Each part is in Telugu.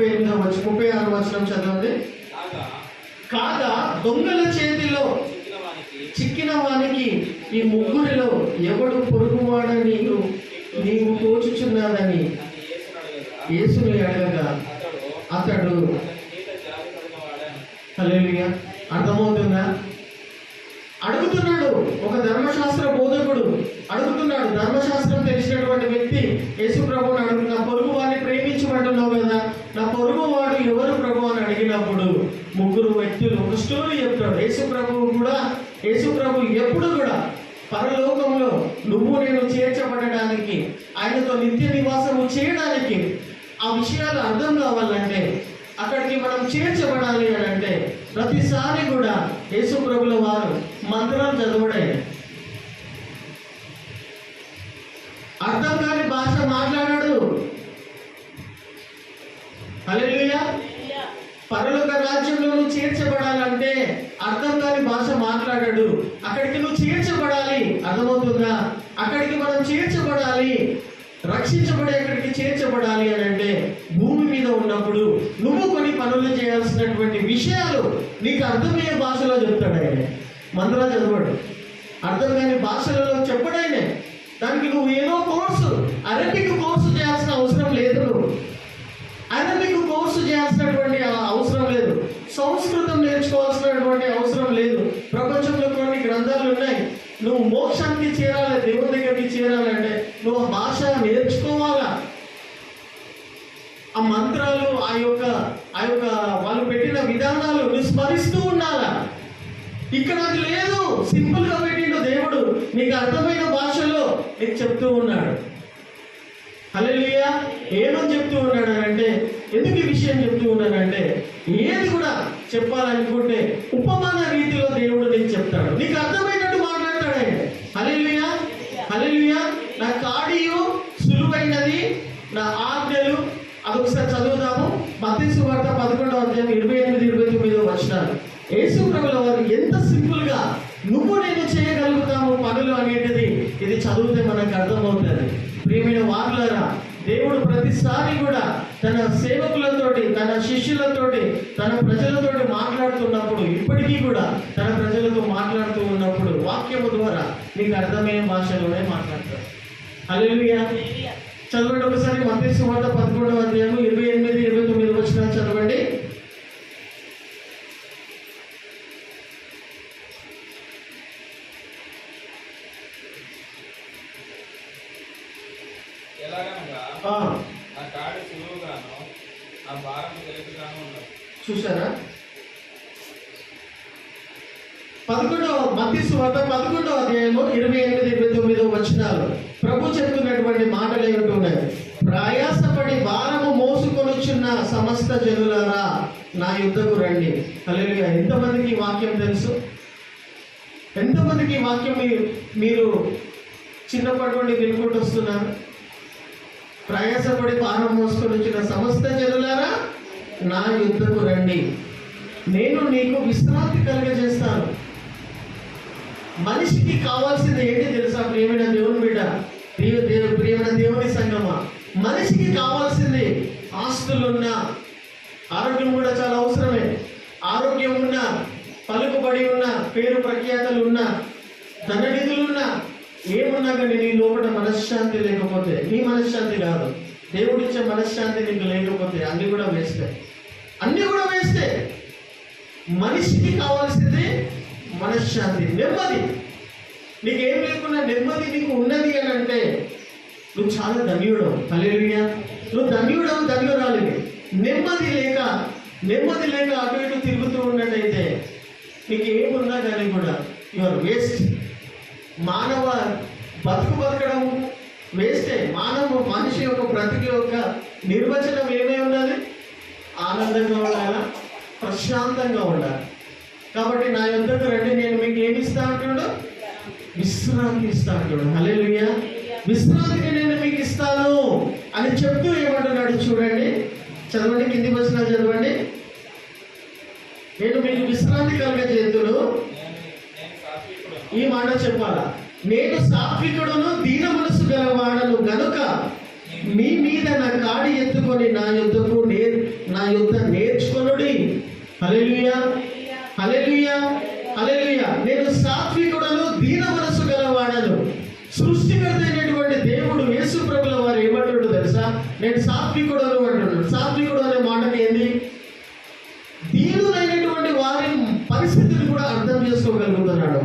36 వచనం చదవండి. కాగా దొంగల చేతిలో చిక్కిన వానికి ఈ ముగ్గురిలో ఎవడు పొరుగువాడని నీవు తోచుచున్నాదని యేసుని అడగగా అతడు హల్లెలూయా. అర్థమవుతుందా? అడుగుతున్నాడు, ఒక ధర్మశాస్త్ర బోధకుడు అడుగుతున్నాడు. ధర్మశాస్త్రం తెలిసినటువంటి వ్యక్తి యేసు ప్రభువుని అడుగుతున్నా, పొరుగు వాడిని ప్రేమించమంటున్నావు కదా, నా పొరుగు వాడు ఎవరు ప్రభు అని అడిగినప్పుడు ముగ్గురు వ్యక్తులు ఒక స్టోరీ చెప్తాడు. యేసు ప్రభు ఎప్పుడు కూడా పరలోకంలో నువ్వు నేను చేర్చబడడానికి, ఆయనతో నిత్య నివాసము చేయడానికి, ఆ విషయాలు అర్థం కావాలంటే, అక్కడికి మనం చేర్చబడాలి అని అంటే ప్రతిసారి కూడా యేసు ప్రభుల వారు మంత్రాలు చదవడే, అర్థం కాని భాష మాట్లాడాడు. హల్లెలూయా. పరలోక రాజ్యంలో నువ్వు చేర్చబడాలంటే అర్థం కాని భాష మాట్లాడాడు. అక్కడికి నువ్వు చేర్చబడాలి. అర్థమవుతుందా? అక్కడికి మనం చేర్చబడాలి, రక్షించబడి అక్కడికి చేర్చబడాలి అని అంటే భూమి మీద ఉన్నప్పుడు నువ్వు కొన్ని పనులు చేయాల్సినటువంటి విషయాలు నీకు అర్థమయ్యే భాషలో చెప్తాడు ఆయన. మంత్రాలు చదవడు, అర్థం కాని భాషలలో చెప్పడాయనే. దానికి నువ్వు ఏదో అరబిక్ కోర్సు చేయాల్సిన అవసరం లేదు. అరబిక్ కోర్సు చేయాల్సినటువంటి అవసరం లేదు. సంస్కృతం నేర్చుకోవాల్సినటువంటి అవసరం లేదు. ప్రపంచంలో కొన్ని గ్రంథాలు ఉన్నాయి. నువ్వు మోక్షానికి చేరాలి, దేవుని దగ్గరికి చేరాలంటే నువ్వు ఆ భాష నేర్చుకోవాలా. ఆ మంత్రాలు, ఆ యొక్క వాళ్ళు పెట్టిన విధానాలు నువ్వు స్మరిస్తూ ఉండాలా. ఇక్కడ అది లేదు. సింపుల్ గా పెట్టిండు దేవుడు, నీకు అర్థమైన భాషలో నీకు చెప్తూ ఉన్నాడు. హల్లెలూయా. ఏమని చెప్తూ ఉన్నాడు అంటే, ఎందుకు ఈ విషయం చెప్తూ ఉన్నానంటే, ఏది కూడా చెప్పాలనుకుంటే ఉపమాన రీతిలో దేవుడు నీకు చెప్తాడు, నీకు అర్థమైనట్టు మాట్లాడతాడు ఆయన. హల్లెలూయా. హల్లెలూయా. నా కాడియు సులువైనది, నా ఆజ్ఞలు. అదొకసారి చదువుదాము. మత్తయి సువార్త 11వ అధ్యాయం 28-29 వచనాలు. యేసు ప్రభుల వారు ఎంత సింపుల్ గా నువ్వు నేను చేయగలుగుతాము పనులు అనేటిది ఇది చదివితే మనకు అర్థమవుతుంది. ప్రియమైన వారులారా, దేవుడు ప్రతిసారి కూడా తన సేవకులతోటి, తన శిష్యులతోటి, తన ప్రజలతోటి మాట్లాడుతున్నప్పుడు, ఇప్పటికీ కూడా తన ప్రజలతో మాట్లాడుతూ ఉన్నప్పుడు వాక్యము ద్వారా నీకు అర్థమయ్యే భాషలోనే మాట్లాడతాడు. హల్లెలూయా. చదవండి ఒకసారి. మత్తయి సువార్త 11వ అధ్యాయం 28-29 వచనాలు చదవండి. చూసారా? మత్తయి సువార్త 11వ అధ్యాయం 28-29 వచనాలు ప్రభు చెప్తున్నటువంటి మాటలు ఏమిటి ఉన్నాయి? ప్రయాసపడి భారము మోసుకొనుచున్న సమస్త జనులారా నా యుద్ధకు రండి. హల్లెలూయా. ఎంతమందికి వాక్యం తెలుసు? ఎంతమందికి వాక్యం మీరు చిన్నప్పటి నుండి వినుకుంటూ వస్తున్నారు? ప్రయాసపడి భారం మోసుకొని వచ్చిన సమస్త జనులారా నా యుద్ధకు రండి, నేను నీకు విశ్రాంతి కలుగజేస్తాను. మనిషికి కావాల్సింది ఏంటి తెలుసా? ప్రియమైన దేవుని బిడ్డ, ప్రియమైన దేవుని సంగమా, మనిషికి కావాల్సింది ఆస్తులున్నా, ఆరోగ్యం కూడా చాలా అవసరమే. ఆరోగ్యం ఉన్నా, పలుకుబడి ఉన్నా, పేరు ప్రఖ్యాతలు ఉన్నా, ధననిధులున్నా, ఏమున్నా కానీ నీ లోపల మనశ్శాంతి లేకపోతే, నీ మనశ్శాంతి కాదు, దేవుడిచ్చే మనశ్శాంతి నీకు లేకపోతే అన్నీ కూడా వేస్తే, అన్నీ కూడా వేస్తే. మనిషికి కావాల్సింది మనశ్శాంతి, నెమ్మది. నీకేం లేకున్నా నెమ్మది నీకు ఉన్నది అని అంటే నువ్వు చాలా ధన్యుడవు. హల్లెలూయా. నువ్వు ధన్యురాలివి. నెమ్మది లేక అటు ఇటు తిరుగుతూ ఉన్నట్టయితే నీకు ఏమున్నా కానీ కూడా యువర్ వేస్ట్. మానవ బతకడం వేస్తే. మనిషి యొక్క బ్రతికి యొక్క నిర్వచనం ఏమై ఉన్నది? ఆనందంగా ఉండాలా, ప్రశాంతంగా ఉండాలి. కాబట్టి నా యుద్ధకు రండి, నేను మీకు ఏమి ఇస్తా అంటున్నాడు? విశ్రాంతి ఇస్తా అంటున్నాడు. హల్లెలూయా. విశ్రాంతిని నేను మీకు ఇస్తాను అని చెప్తూ ఏమంటున్నాడు చూడండి. చదవండి, కింది వచనాలు చదవండి. నేను మీకు విశ్రాంతి కలుగజేతును. ఈ మాట చెప్పాలా? నేను సాత్వికుడును దీన మనసు గలవాడను గనుక మీ మీద నా కాడి ఎత్తుకొని నా యుద్ధకు నా యుద్ధ నేర్చుకొనుడి. హల్లెలూయా, హల్లెలూయా, హల్లెలూయా. నేను సాత్వికుడను, దీన మనసు గలవాడను. సృష్టికర్త అయినటువంటి దేవుడు యేసు ప్రభుల వారు ఏమంటాడు తెలుసా? నేను సాత్వికుడను అంటున్నాడు. సాత్వికుడు అనే మాటకి ఏంది? దీనులైనటువంటి వారి పరిస్థితిని కూడా అర్థం చేసుకోగలుగుతున్నాడు.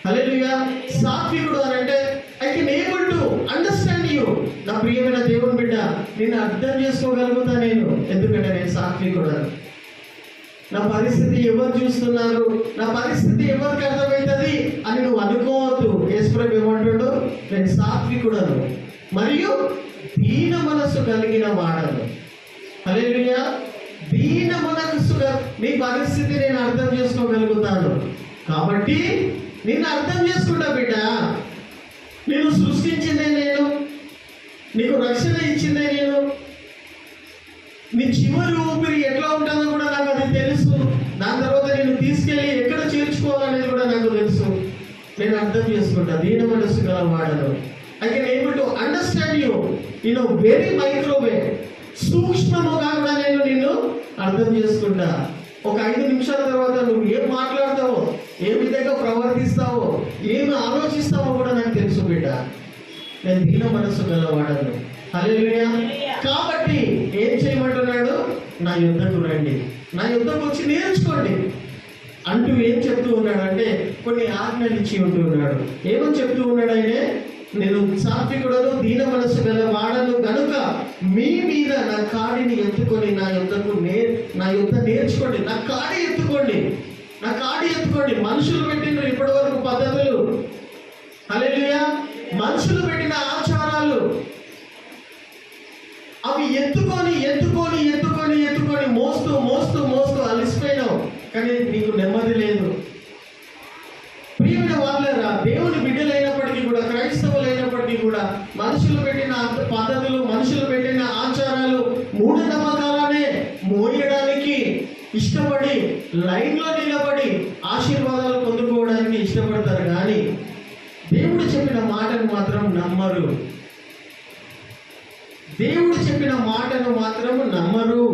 హల్లెలూయా. సాత్వికుడు అని అంటే I can able to understand you. నా ప్రియమైన దేవుని బిడ్డ, నేను అర్థం చేసుకోగలుగుతా నేను, ఎందుకంటే నేను సాత్వికుడు. నా పరిస్థితి ఎవరు చూస్తున్నారు, నా పరిస్థితి ఎవరికి అర్థమవుతుంది అని నువ్వు అనుకోవద్దు. యేసుప్రభు ఏమంటాడు? నేను సాత్వికుడను మరియు దీన మనస్సు కలిగిన వాడను. హల్లెలూయా. దీన మనస్సుగా నీ పరిస్థితి నేను అర్థం చేసుకోగలుగుతాను. కాబట్టి నిన్ను అర్థం చేసుకుంటా బిడ్డ. నేను సృష్టించిందే నేను, నీకు రక్షణ ఇచ్చిందే నేను, నీ చివరి ఊపిరి ఎట్లా ఉంటుందో కూడా నాకు అది తెలుసు. దాని తర్వాత నేను తీసుకెళ్ళి ఎక్కడ చేర్చుకోవాలనేది కూడా నాకు తెలుసు. నేను అర్థం చేసుకుంటా. దీన మనస్సు గల వాడను. I can able to understand you in very micro way. సూక్ష్మముగా కూడా నేను నిన్ను అర్థం చేసుకుంటా. ఒక 5 నిమిషాల తర్వాత నువ్వు ఏం మాట్లాడతావో, ఏ విధంగా ప్రవర్తిస్తావో, ఏమి ఆలోచిస్తావో కూడా నాకు తెలుసు బిడ్డ. నేను దీన మనస్సు గలవాడను. హల్లెలూయా. కాబట్టి ఏం చేయమంటున్నాడు? నా యుద్ధకు రండి, నా యుద్ధకు వచ్చి నేర్చుకోండి అంటూ ఏం చెప్తూ ఉన్నాడు అంటే కొన్ని ఆజ్ఞలు ఇచ్చి ఉంటూ ఉన్నాడు. ఏమని చెప్తూ ఉన్నాడు ఆయనే? నేను సాత్వికుడను, దీన మనస్సు గల వాడను గనుక మీ మీద నా కాడిని ఎత్తుకొని నా యుద్ధ నేర్చుకోండి. నా కాడి ఎత్తుకోండి, నా కాడి ఎత్తుకోండి. మనుషులు పెట్టిన ఇప్పటి వరకు పద్ధతులు, హల్లెలూయా, మనుషులు పెట్టిన ఆచారాలు, అవి ఎత్తుకొని ఎత్తుకొని ఎత్తుకొని ఎత్తుకొని మోస్తూ మోస్తూ మోస్తూ అలసిపోయినావు, కానీ నీకు నెమ్మది లేదు. ప్రియమైన వాళ్ళరా, దేవుని బిడ్డలైనప్పటికీ కూడా, క్రైస్తవులైనప్పటికీ కూడా మనుషులు పెట్టిన పద్ధతులు, మనుషులు పెట్టిన ఆచారాలు, మూఢనమ్మకాలనే మోయడానికి ఇష్టపడి లైన్లో నిలబడి ఆశీర్వాదాలు పొందుకోవడానికి ఇష్టపడతారు, కానీ దేవుడు చెప్పిన మాటను మాత్రం నమ్మరు. దేవుడు చెప్పిన మాటను మాత్రం నమ్మరు.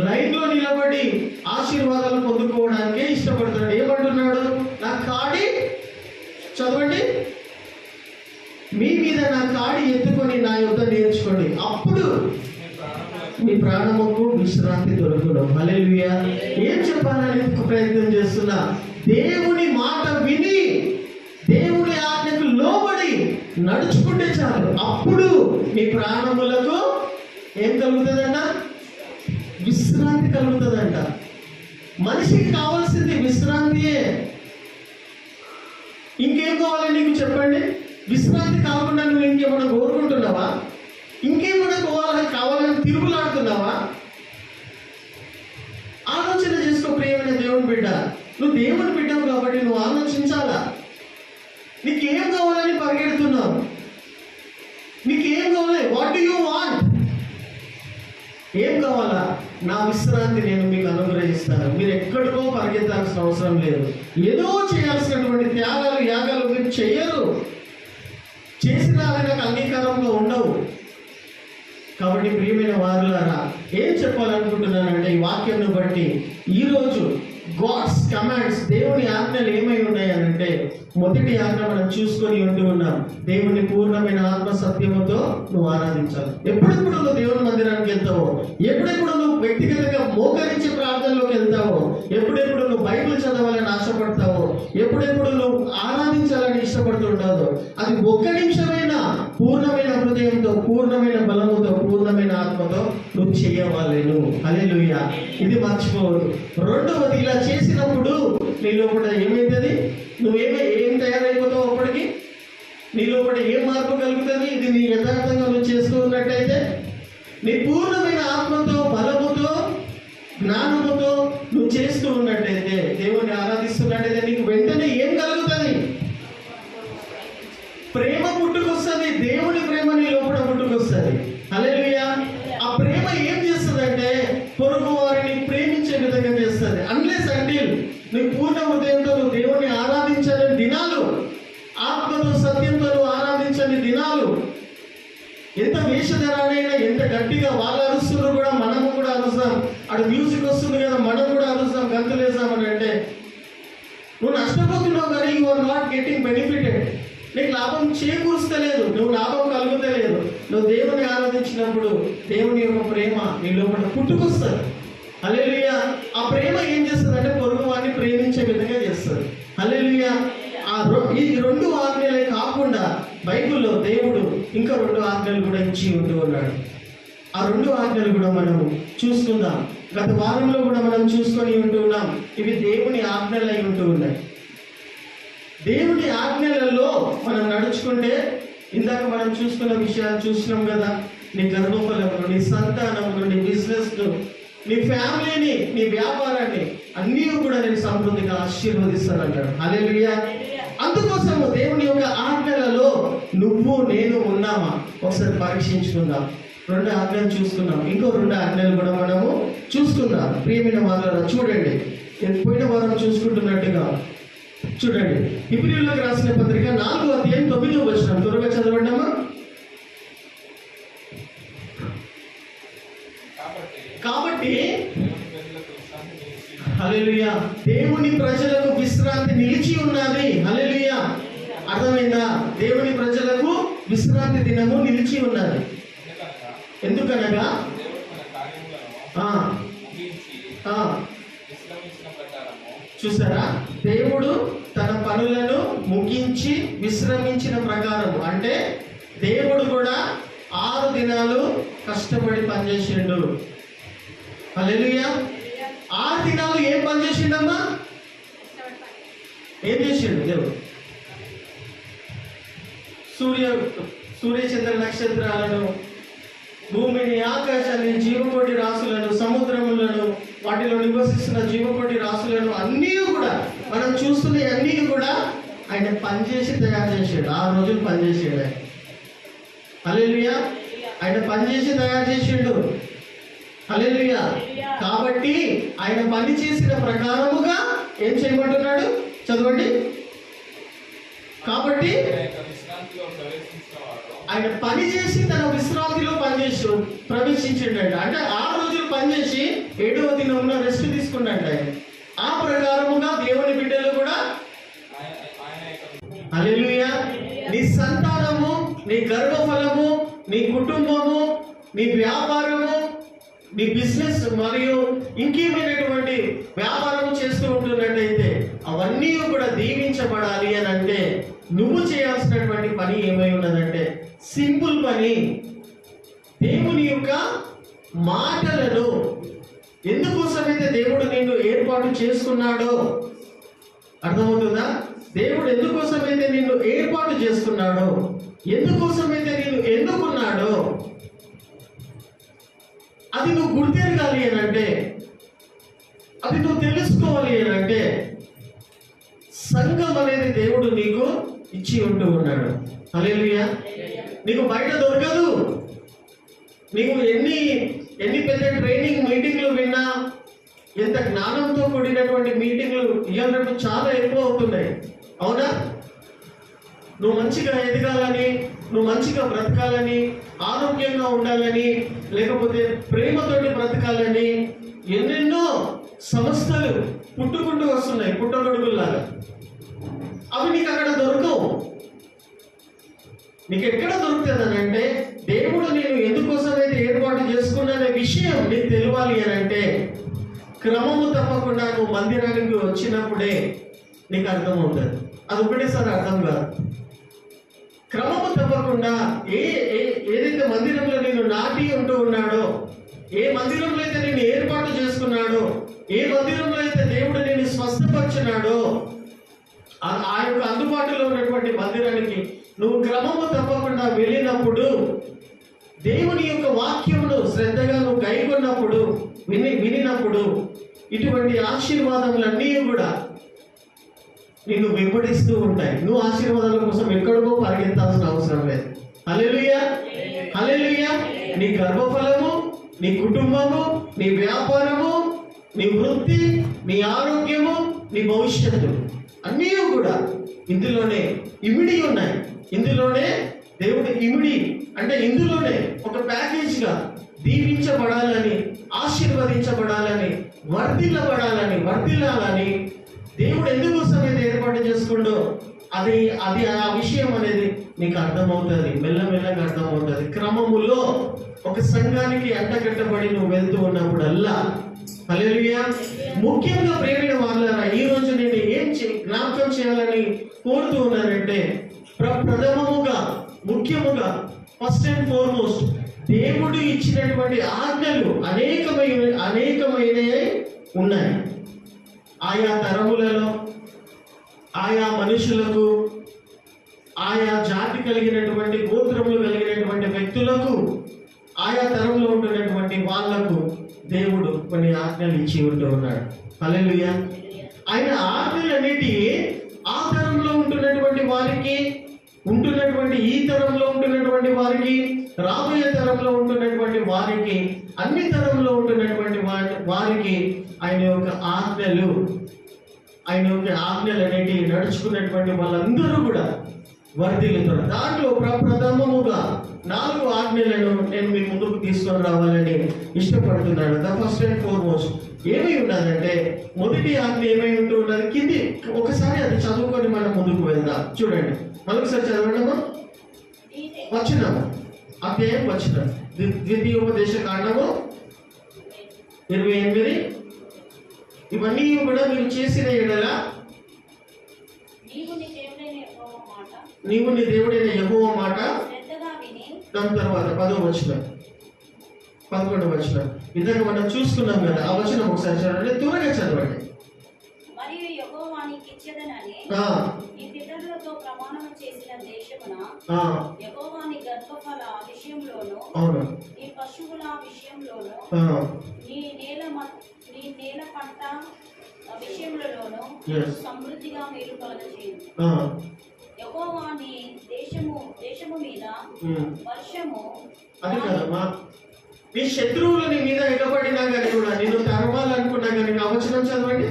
లైన్లో నిలబడి ఆశీర్వాదాలు పొందుకోవడానికే ఇష్టపడతాడు. ఏమంటున్నాడు? నా కాడి, చదవండి, మీ మీద నా కాడి ఎత్తుకొని నా యుద్ధ నేర్చుకోండి, అప్పుడు మీ ప్రాణముకు విశ్రాంతి దొరుకును. హల్లెలూయా. ఏం చెప్పాలని ప్రయత్నం చేస్తున్నా? దేవుని మాట విని దేవుని ఆజ్ఞకు లోబడి నడుచుకుంటే చాలు, అప్పుడు మీ ప్రాణములకు ఏం కలుగుతుందంట? విశ్రాంతి కలుగుతుందంట. మనిషికి కావాల్సింది విశ్రాంతియే. ఇంకేం కావాలి నీకు చెప్పండి? విశ్రాంతి కాకుండా నువ్వు ఇంకేమైనా కోరుకుంటున్నావా? ఇంకేమైనా కావాలని తిరుగులాడుతున్నావా? ఆలోచన చేసుకో ప్రియమైన దేవుని బిడ్డ. నువ్వు దేవుని బిడ్డవు కాబట్టి నువ్వు ఆలోచించాలా. నీకేం కావాలని పరిగెడుతున్నావు? నీకేం కావాలి? What do you want? ఏం కావాలా? నా విశ్రాంతి నేను మీకు అనుగ్రహిస్తాను. మీరు ఎక్కడికో పరిగెత్తాల్సిన అవసరం లేదు. ఏదో చేయాల్సినటువంటి త్యాగాలు, యాగాలు మీరు చెయ్యరు. చేసిన నాకు అంగీకారంలో ఉండవు. కాబట్టి ప్రియమైన వారులారా, ఏం చెప్పాలనుకుంటున్నానంటే ఈ వాక్యంను బట్టి ఈరోజు గాడ్స్ కమాండ్స్, దేవుని ఆజ్ఞలు ఏమై ఉన్నాయనంటే, మొదటి ఆజ్ఞ మనం చూసుకొని ఉంటూ ఉన్నాం. దేవుని పూర్ణమైన ఆత్మ సత్యముతో నువ్వు ఆరాధించాలి. ఎప్పుడెప్పుడు నువ్వు దేవుని మందిరానికి వెళ్తావో, ఎప్పుడెప్పుడు నువ్వు వ్యక్తిగతంగా మోకరించి ప్రార్థనలోకి వెళ్తావో, ఎప్పుడెప్పుడు నువ్వు బైబిల్ చదవాలని ఆశపడతావో, ఎప్పుడెప్పుడు నువ్వు ఆరాధించాలని ఇష్టపడుతుంటావో, అది 1 నిమిషమైనా పూర్ణమైన హృదయంతో, పూర్ణమైన బలముతో, పూర్ణమైన ఆత్మతో నువ్వు చేయవాలి. నువ్వు హల్లెలూయా. ఇది మర్చిపోవద్దు. రెండవది, ఇలా చేసినప్పుడు నీలో కూడా ఏమైతుంది? ఏం తయారైపోతావు? అప్పటికి నీలో కూడా ఏం మార్పు కలుగుతుంది? ఇది నీ యథార్థంగా నువ్వు చేస్తూ ఉన్నట్టయితే, నీ పూర్ణమైన ఆత్మతో, బలముతో, జ్ఞానముతో నువ్వు చేస్తూ ఉన్నట్టయితే, దేవుని ఆరాధిస్తున్నట్టయితే నీకు వెంటనే ఏం కలుగుతుంది? ప్రేమ పుట్టుకొస్తుంది. దేవుని ప్రేమ నీ లోపల పుట్టుకొస్తుంది. హల్లెలూయా. ఆ ప్రేమ ఏం చేస్తుందంటే పొరుగు వారిని ప్రేమించే విధంగా చేస్తుంది. అన్లెస్ అంటిల్ నీ పూర్ణ హృదయంతో నువ్వు దేవుని ఆరాధించని దినాలు, ఆత్మతో సత్యంతో నువ్వు ఆరాధించని దినాలు, ఎంత వేషధరానైనా ఎంత గట్టిగా వాళ్ళు అరుస్తున్నారు కూడా మనము కూడా అరుస్తాం. అక్కడ మ్యూజిక్ వస్తుంది కదా, మనం కూడా అరుస్తాం, గంతులేసామని. అంటే నువ్వు నష్టపోతున్నావు కానీ you are not getting benefited. నీకు లాభం చేకూరుస్తలేదు, నువ్వు లాభం కలుగుతలేదు. నువ్వు దేవుని ఆరాధించినప్పుడు దేవుని యొక్క ప్రేమ నీ లోపల పుట్టుకొస్తుంది. హల్లెలూయా. ఆ ప్రేమ ఏం చేస్తుంది అంటే పొరుగు వారిని ప్రేమించే విధంగా చేస్తుంది. హల్లెలూయా. ఈ 2 ఆజ్ఞలే కాకుండా బైబిల్లో దేవుడు ఇంకా 2 ఆజ్ఞలు కూడా ఇచ్చి ఉంటూ ఉన్నాడు. ఆ 2 ఆజ్ఞలు కూడా మనం చూసుకుందాం. గత వారంలో కూడా మనం చూసుకొని ఉంటూ ఉన్నాం. ఇవి దేవుని ఆజ్ఞలు అయి ఉంటూ ఉన్నాయి. దేవుని ఆజ్ఞలలో మనం నడుచుకుంటే ఇందాక మనం చూసుకున్న విషయాలు చూసినాం కదా. నీ గర్భఫలమును, నీ సంతానమును, నీ బిజినెస్, నీ ఫ్యామిలీని, నీ వ్యాపారాన్ని అన్నీ కూడా నేను సమృద్ధిగా ఆశీర్వదిస్తానంటాడు. హల్లెలూయా. అందుకోసము దేవుని యొక్క ఆజ్ఞలలో నువ్వు నేను ఉన్నామా ఒకసారి పరీక్షించుకుందాం. 2 ఆజ్ఞలు చూసుకున్నాం, ఇంకో 2 ఆజ్ఞలు కూడా మనము చూసుకుందాం. ప్రియమైన వాళ్ళ చూడండి, పోయిన వారం చూసుకుంటున్నట్టుగా చూడండి. హెబ్రీయులకు రాసిన పత్రిక 4వ అధ్యాయం 9వ వచనం త్వరగా చదవండమ్మా. కాబట్టి హల్లెలూయా, దేవుని ప్రజలకు విశ్రాంతి నిలిచి ఉన్నది. హల్లెలూయా. అర్థమైందా? దేవుని ప్రజలకు విశ్రాంతి దినము నిలిచి ఉన్నది. ఎందుకనగా చూసారా, దేవుడు తన పనులను ముగించి విశ్రమించిన ప్రకారం, అంటే దేవుడు కూడా 6 దినాలు కష్టపడి పనిచేసిండు. హల్లెలూయా. 6 దినాలు ఏం పని చేసిండమ్మా? ఏం చేసిండు దేవుడు? సూర్య చంద్ర నక్షత్రాలను, భూమిని, ఆకాశాన్ని, జీవకోటి రాసులను, సముద్రములను, వాటిలో నివసిస్తున్న జీవకోటి రాసులను అన్నీ కూడా మనం చూస్తున్న అన్నీ కూడా ఆయన పనిచేసి తయారు చేసాడు. 6 రోజులు పనిచేసాడు ఆయన. హల్లెలూయా. ఆయన పనిచేసి తయారు చేసిండు. హల్లెలూయా. కాబట్టి ఆయన పని చేసిన ప్రకారముగా ఏం చేయమంటున్నాడు? చదవండి. కాబట్టి ఆయన పని చేసి తన విశ్రాంతిలో పనిచేసి ప్రవేశించిండట. అంటే 6 రోజులు పనిచేసి 7వ దినంలో రెస్ట్ తీసుకున్నాడు ఆయన. ఆ ప్రకారముగా దేవుని బిడ్డలు కూడా హల్లెలూయా. నీ సంతానము, నీ గర్భఫలము, నీ కుటుంబము, నీ వ్యాపారము, నీ బిజినెస్ మరియు ఇంకేమైనటువంటి వ్యాపారం చేస్తూ ఉంటున్నట్టయితే అవన్నీ కూడా దీవించబడాలి అని అంటే నువ్వు చేయాల్సినటువంటి పని ఏమై ఉన్నదంటే సింపుల్ పని. దేవుని యొక్క మాటలను ఎందుకోసమైతే దేవుడు నిన్ను ఏర్పాటు చేసుకున్నాడో అర్థమవుతుందా? దేవుడు ఎందుకోసమైతే నిన్ను ఏర్పాటు చేసుకున్నాడో, ఎందుకోసమైతే నిన్ను ఎన్నుకున్నాడో అది నువ్వు గుర్తెరగాలి అని అంటే, అది నువ్వు తెలుసుకోవాలి అని అంటే సంఘం అనేది దేవుడు నీకు ఇచ్చి ఉంటూ ఉన్నాడు. హల్లెలూయా. నీకు బయట దొరకదు. నీకు ఎన్ని పెద్ద ట్రైనింగ్ మీటింగ్లు విన్నా, ఎంత జ్ఞానంతో కూడినటువంటి మీటింగ్లు ఇవాళ చాలా ఎక్కువ అవుతున్నాయి. అవునా? నువ్వు మంచిగా ఎదగాలని, నువ్వు మంచిగా బ్రతకాలని, ఆరోగ్యంగా ఉండాలని, లేకపోతే ప్రేమతోటి బ్రతకాలని ఎన్నెన్నో సంస్థలు పుట్టుకుంటూ వస్తున్నాయి, పుట్టగొడుగుల్లాగా. అవి నీకు అక్కడ దొరకవు. నీకు ఎక్కడ దొరుకుతుంది అని అంటే దేవుడు నేను ఎందుకోసమైతే ఏర్పాటు చేసుకున్నానే విషయం నీకు తెలియాలి అని అంటే క్రమము తప్పకుండా నువ్వు మందిరానికి వచ్చినప్పుడే నీకు అర్థమవుతుంది. అది ఒకటేసారి అర్థం కాదు. క్రమము తప్పకుండా ఏదైతే మందిరంలో నేను నాటి ఉంటూ ఉన్నాడో, ఏ మందిరంలో అయితే నేను ఏర్పాటు చేసుకున్నాడో, ఏ మందిరంలో అయితే దేవుడు నేను స్వస్థపరిచినాడో ఆ యొక్క అందుబాటులో ఉన్నటువంటి మందిరానికి నువ్వు క్రమము తప్పకుండా వెళ్ళినప్పుడు, దేవుని యొక్క వాక్యమును శ్రద్ధగా నువ్వు గైకొన్నప్పుడు, వినినప్పుడు ఇటువంటి ఆశీర్వాదములన్నీ కూడా నిన్ను వెంబడిస్తూ ఉంటాయి. నువ్వు ఆశీర్వాదాల కోసం ఎక్కడికో పరిగెత్తాల్సిన అవసరం లేదు. హల్లెలూయా. హల్లెలూయా. నీ గర్భఫలము, నీ కుటుంబము, నీ వ్యాపారము, నీ వృత్తి, నీ ఆరోగ్యము, నీ భవిష్యత్తు అన్నీ కూడా ఇందులోనే ఇమిడి ఉన్నాయి, ఇందులోనే దేవుడు ఇమిడి అంటే ఇందులోనే ఒక ప్యాకేజ్ గా దీవించబడాలని, ఆశీర్వదించబడాలని, వర్ధిల్లాలని దేవుడు ఎందుకోసం అయితే ఏర్పాటు చేసుకుండో అది ఆ విషయం అనేది నీకు అర్థమవుతుంది, మెల్లమెల్లగా అర్థమవుతుంది. క్రమములో ఒక సంఘానికి అంటగట్టబడి నువ్వు వెళ్తూ ఉన్నప్పుడల్లా, హల్లెలూయా. ముఖ్యంగా ప్రేమైన వాళ్ళారా, ఈ రోజు నేను జ్ఞాపకం చేయాలని కోరుతూ ఉన్నానంటే, ముఖ్యముగా ఫస్ట్ అండ్ ఫార్మోస్ట్ దేవుడు ఇచ్చినటువంటి ఆజ్ఞలు అనేకమైనవి ఉన్నాయి. ఆయా తరములలో, ఆయా మనుషులకు, ఆయా జాతి కలిగినటువంటి, గోత్రములు కలిగినటువంటి వ్యక్తులకు, ఆయా తరంలో ఉంటున్నటువంటి వాళ్లకు దేవుడు కొన్ని ఆజ్ఞలు ఇచ్చి ఉంటూ ఉన్నాడు. హల్లెలూయా. ఆయన ఆజ్ఞలన్నిటి ఆ తరంలో ఉంటున్నటువంటి వారికి, ఈ తరంలో ఉంటున్నటువంటి వారికి, రాబోయే తరంలో ఉంటున్నటువంటి వారికి, అన్ని తరంలో ఉంటున్నటువంటి వారికి ఆయన యొక్క ఆజ్ఞలు అనేటివి నడుచుకున్నటువంటి వాళ్ళందరూ కూడా వర్ధిల్లుతారు. దాంట్లో ప్రథమముగా 4 ఆజ్ఞలను నేను మీ ముందుకు తీసుకొని రావాలని ఇష్టపడుతున్నాను. ద ఫస్ట్ అండ్ ఫార్మోస్ట్ ఏమై ఉన్నదంటే, మొదటి ఆజ్ఞ ఏమై ఉంటూ ఉన్నది, కింది ఒకసారి అది చదువుకొని మనం ముందుకు వెళ్దాం. చూడండి, మరొకసారి చదవడము, వచనము, అధ్యాయం వచనం, ద్వితీయోపదేశ కాండము 28. ఇవన్నీ కూడా మీరు చేసిన ఎడల నీవు నీ దేవుడైన యెహోవా మాట, దాని తర్వాత 10వ వచనం, 11వ వచనం, ఇందాక మనం చూసుకున్నాం కదా. ఆ వచనం ఒకసారి చదవండి, త్వరగా చదవండి. మరియు యెహోవా నీకిచ్చెదనని నీ పితరులతో ప్రమాణము చేసిన దేశమున యెహోవా నీ గర్భఫల విషయంలోను, నీ పశువుల విషయంలోను, నీ నేల పంట విషయంలోను సమృద్ధిగా మేలు కలుగజేయును. యెహోవా నీ దేశము మీద వర్షము, అది కదమ్మా, నీ శత్రువులు నీ మీద ఎగబడినా కానీ కూడా, నేను తరమాలనుకున్నా కానీ, నా వచనం చదవండి.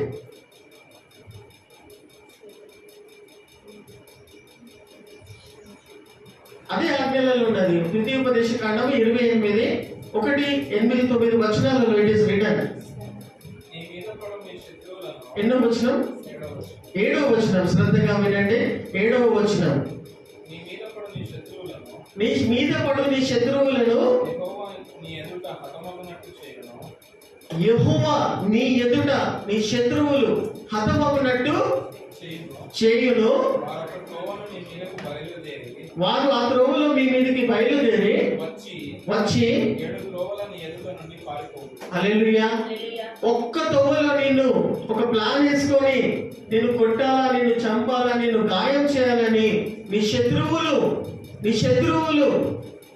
అదే ఆజ్ఞలలో ఉన్నది. ద్వితీయోపదేశ కాండము 28, 1, 8, 9 వచనాలలో ఇట్ ఈస్ రిటన్. ఎన్నో వచనం? 7వ వచనం. శ్రద్ధగా వినండి. 7వ వచనం, నీ మీద పడు నీ శత్రువులను యెహోవా నీ ఎదుట నీ శత్రువులు హతమగునట్టు చేయును. వారు ఆ త్రోవలో మీ మీదకి బయలుదేరి వచ్చి, హల్లెలూయా, ఒక్క తోవలో నిన్ను ఒక ప్లాన్ వేసుకొని నిన్ను కొట్టాలా, నిన్ను చంపాలా, నిన్ను గాయం చేయాలని నీ శత్రువులు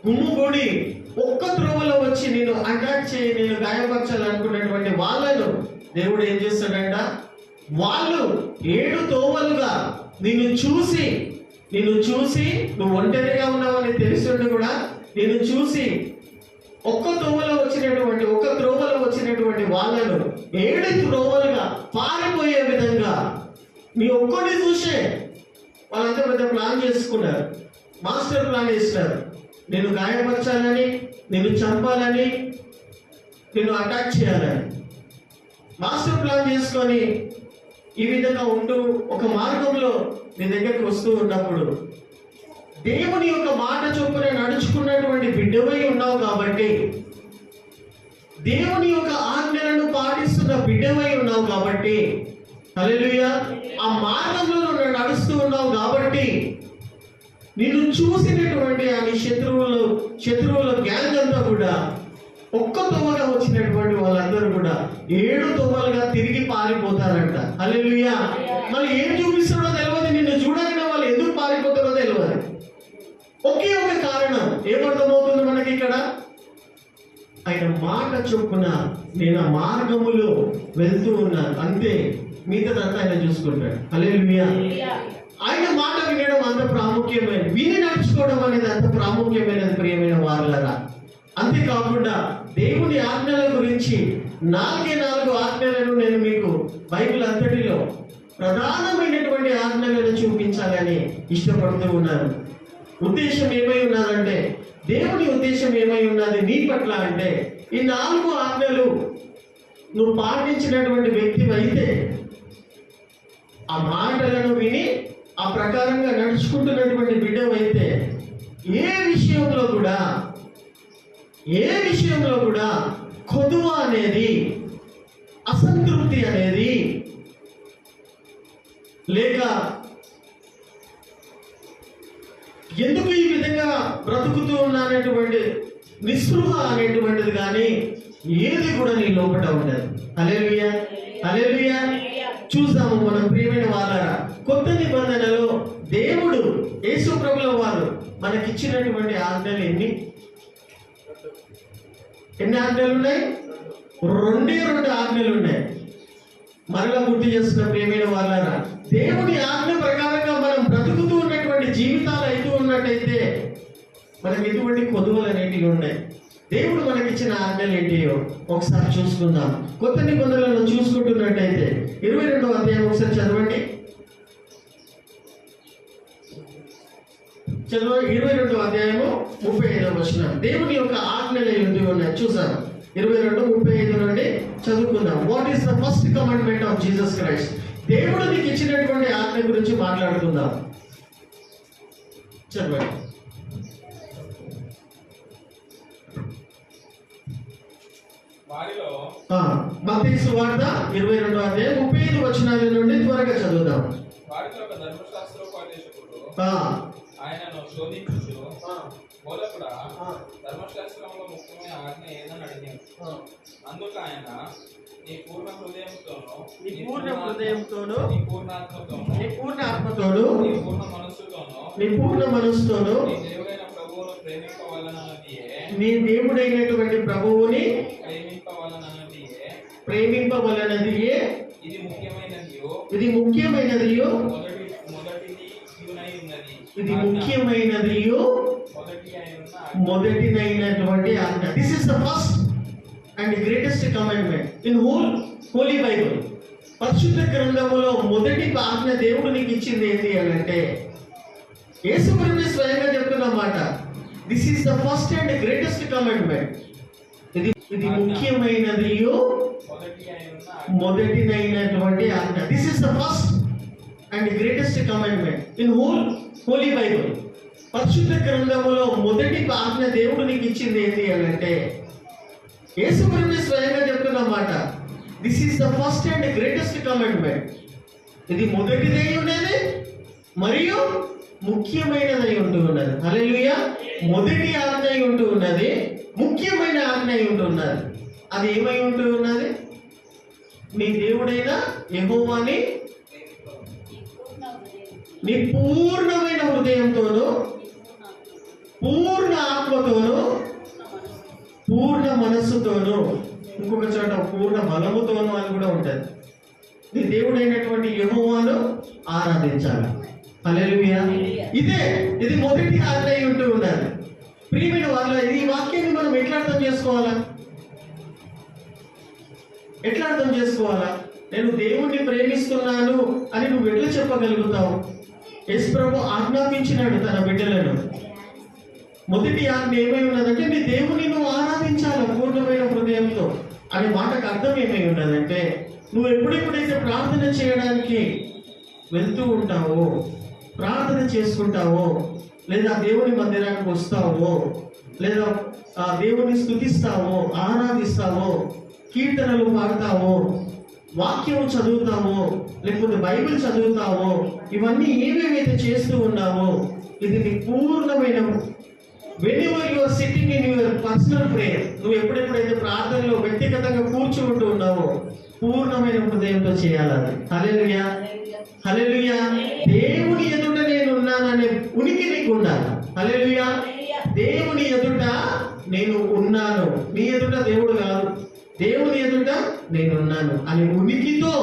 గుమ్ముగూడి ఒక్క త్రోవలో వచ్చి నిన్ను అటాక్ చేయి, నిన్ను గాయపరచాలనుకున్నటువంటి వాళ్ళను దేవుడు ఏం చేస్తాడంట, వాళ్ళు 7 తోవలుగా నిన్ను చూసి నువ్వు ఒంటరిగా ఉన్నావని తెలుసుండి కూడా నిన్ను చూసి ఒక్క త్రోవలో వచ్చినటువంటి వాళ్ళను 7 త్రోవలుగా పారిపోయే విధంగా నీ ఒక్కడిని చూసే వాళ్ళంతా పెద్ద ప్లాన్ చేసుకున్నారు, మాస్టర్ ప్లాన్ వేసినారు. నిన్ను గాయపరచాలని, నిన్ను చంపాలని, నిన్ను అటాక్ చేయాలని మాస్టర్ ప్లాన్ చేసుకొని ఈ విధంగా ఉంటూ ఒక మార్గంలో నీ దగ్గరికి వస్తూ ఉన్నప్పుడు, దేవుని యొక్క మాట చొప్పున నడుచుకున్నటువంటి బిడ్డవై ఉన్నావు కాబట్టి, దేవుని యొక్క ఆజ్ఞలను పాటిస్తున్న బిడ్డవై ఉన్నావు కాబట్టి, హల్లెలూయా, ఆ మార్గంలో నువ్వు నడుస్తూ ఉన్నావు కాబట్టి, నిన్ను చూసినటువంటి ఆ నీ శత్రువుల గ్యాంగ్ అంతా కూడా ఒక్క తోవగా వచ్చినటువంటి వాళ్ళందరూ కూడా 7 తోవలుగా తిరిగి పారిపోతారంట. హల్లెలూయా. మళ్ళీ ఏం చూపిస్తాడో తెలియదు, నిన్ను చూడగానే వాళ్ళు ఎందుకు పారిపోతారో తెలియదు. ఒకే ఒక కారణం ఏమర్థమవుతుంది మనకి ఇక్కడ, ఆయన మాట చొప్పున నేను ఆ మార్గములో వెళ్తూ ఉన్నాను, అంతే. మిగతాదంతా ఆయన చూసుకుంటాడు. హల్లెలూయా. ఆయన మాట వినడం అంత ప్రాముఖ్యమైనది, విని నడుచుకోవడం అనేది అంత ప్రాముఖ్యమైనది ప్రియమైన వారలారా. అంతేకాకుండా దేవుని ఆజ్ఞల గురించి 4 ఆజ్ఞలను నేను మీకు బైబిల్ అంతటిలో ప్రధానమైనటువంటి ఆజ్ఞలను చూపించాలని ఇష్టపడుతూ ఉన్నాను. ఉద్దేశం ఏమై ఉన్నదంటే, దేవుని ఉద్దేశం ఏమై ఉన్నది నీ పట్ల అంటే, ఈ 4 ఆజ్ఞలు నువ్వు పాటించినటువంటి వ్యక్తి అయితే, ఆ మాటలను విని ఆ ప్రకారంగా నడుచుకుంటున్నటువంటి బిడ్డవైతే, ఏ విషయంలో కూడా కొదువ అనేది, అసంతృప్తి అనేది, లేక ఎందుకు ఈ విధంగా బ్రతుకుతూ ఉన్నటువంటి నిస్పృహ అనేటువంటిది కానీ ఏది కూడా నీ లోపల ఉండదు. హల్లెలూయా, హల్లెలూయా. చూసాము మనం ప్రియమైన వాళ్ళారా, కొత్త నిబంధనలో దేవుడు యేసు ప్రభుల వారు మనకిచ్చినటువంటి ఆజ్ఞలు ఎన్ని ఆజ్ఞలు ఉన్నాయి? 2 ఆజ్ఞలు ఉన్నాయి. మరలా గుర్తు చేస్తున్న ప్రియమైన వాళ్ళారా, దేవుని ఆజ్ఞ ప్రకారంగా మనం బ్రతుకుతూ ఉన్నటువంటి జీవితాలు అయితే ఉన్నట్టయితే మనకి ఎటువంటి కొదువలు అనేటివి ఉన్నాయి. దేవుడు మనకిచ్చిన ఆజ్ఞలు ఏంటియో ఒకసారి చూసుకుందాం. కొత్త నిబంధనలను చూసుకుంటున్నట్టయితే 22వ అధ్యాయం ఒకసారి చదవండి. 22వ అధ్యాయము 35వ వచనం. దేవుని యొక్క ఆజ్ఞలు ఏంటి ఉన్నాయి చూసాం. 22:35 నుండి చదువుకుందాం. What is the first commandment of Jesus Christ? దేవుడు నీకు ఇచ్చినటువంటి ఆజ్ఞ గురించి మాట్లాడుకుందాం. చదవండి. మత్తయి సువార్త 22వ అధ్యాయం 35 వచనాల నుండి త్వరగా చదువుదాం. ఆయనను శోధించుచు, బోధకుడా, ధర్మశాస్త్రంలో ముఖ్యమైన ఆజ్ఞ ఏదని అడిగాను. అందుకు ఆయన, నీ పూర్ణ హృదయంతోను, నీ పూర్ణ ఆత్మతోను, నీ పూర్ణ ఆత్మతోను, నీ పూర్ణ మనస్సుతోను, నీ పూర్ణ మనస్సుతోను నీ దేవుడైన ప్రభువును ప్రేమింపవలనన్నదియే, నీ దేవుడైనటువంటి ప్రభువుని ప్రేమింపవలనదియే. ఇది ముఖ్యమైనదియో, ఇది ముఖ్యమైనదియో, ఇది ముఖ్యమైనదియో, మొదటినైనటువంటి ఆజ్ఞ. This is the first and greatest commandment in holy Bible. పరిశుద్ధ గ్రంథములో మొదటి ఆజ్ఞ దేవుడు నీకు ఇచ్చింది ఏంటి అని అంటే, యేసు ప్రభువు స్వయంగా చెప్తున్న మాట, this is the first and greatest commandment. ఇది ముఖ్యమైనదియో, మొదటినైనటువంటి ఆజ్ఞ. This is the first and greatest commandment in holy Bible. పరిశుద్ధ గ్రంథములో మొదటి ఆజ్ఞ దేవుడు నీకు ఇచ్చింది ఏంటి అని అంటే, యేసు ప్రభువు స్వయంగా చెప్తున్న మాట, this is the first and greatest commandment. ఇది మొదటిదై ఉన్నది మరియు ముఖ్యమైనదై ఉంటూ ఉన్నది. హల్లెలూయా. మొదటి ఆజ్ఞ అయి ఉంటూ ఉన్నది, ముఖ్యమైన ఆజ్ఞ అయి ఉంటూ ఉన్నది. అది ఏమై ఉంటూ ఉన్నది? నీ దేవుడైన యెహోవాని నీ పూర్ణమైన హృదయంతోను, పూర్ణ ఆత్మతోను, పూర్ణ మనస్సుతోను, ఇంకొక చోట పూర్ణ బలముతోను అని కూడా ఉంటుంది. నీ దేవుడైనటువంటి యెహోవాను ఆరాధించాలి. హల్లెలూయా. ఇది మొదటి ఆజ్ఞ అయి ఉంటూ ఉన్నది. ప్రియమైన వాళ్ళ, ఈ వాక్యాన్ని మనం ఎట్లా అర్థం చేసుకోవాలా? నేను దేవుణ్ణి ప్రేమిస్తున్నాను అని నువ్వు ఎట్లా చెప్పగలుగుతావు? యేసు ప్రభు ఆజ్ఞాపించినాడు తన బిడ్డలను. మొదటి ఆజ్ఞ ఏమై ఉన్నదంటే, నీ దేవుని నువ్వు ఆరాధించాలి పూర్ణమైన హృదయంతో అనే మాటకు అర్థం ఏమై ఉన్నదంటే, నువ్వు ఎప్పుడెప్పుడైతే ప్రార్థన చేయడానికి వెళ్తూ ఉంటావో, ప్రార్థన చేసుకుంటావో, లేదా దేవుని మందిరానికి వస్తావో, లేదా ఆ దేవుని స్తుతిస్తావో, ఆరాధిస్తావో, కీర్తనలు పాడతావో, వాక్యం చదువుతావో, లేకపోతే బైబిల్ చదువుతావో, ఇవన్నీ ఏమేమైతే చేస్తూ ఉన్నావో, ఇది నీ పూర్ణమైన, whenever you are sitting in your personal prayer, నువ్వు ఎప్పుడెప్పుడైతే ప్రార్థనలో వ్యక్తిగతంగా కూర్చుంటూ ఉన్నావో పూర్ణమైన హృదయంతో చేయాలి. హల్లెలూయా, హల్లెలూయా. దేవుని ఎదుట నేను ఉన్నాననే ఉనికి నీకు ఉండాలి. హల్లెలూయా. దేవుని ఎదుట నేను ఉన్నాను, నీ ఎదుట దేవుడు కాదు, దేవుని ఎదుట నేను ఉన్నాను అనే ఉనికితో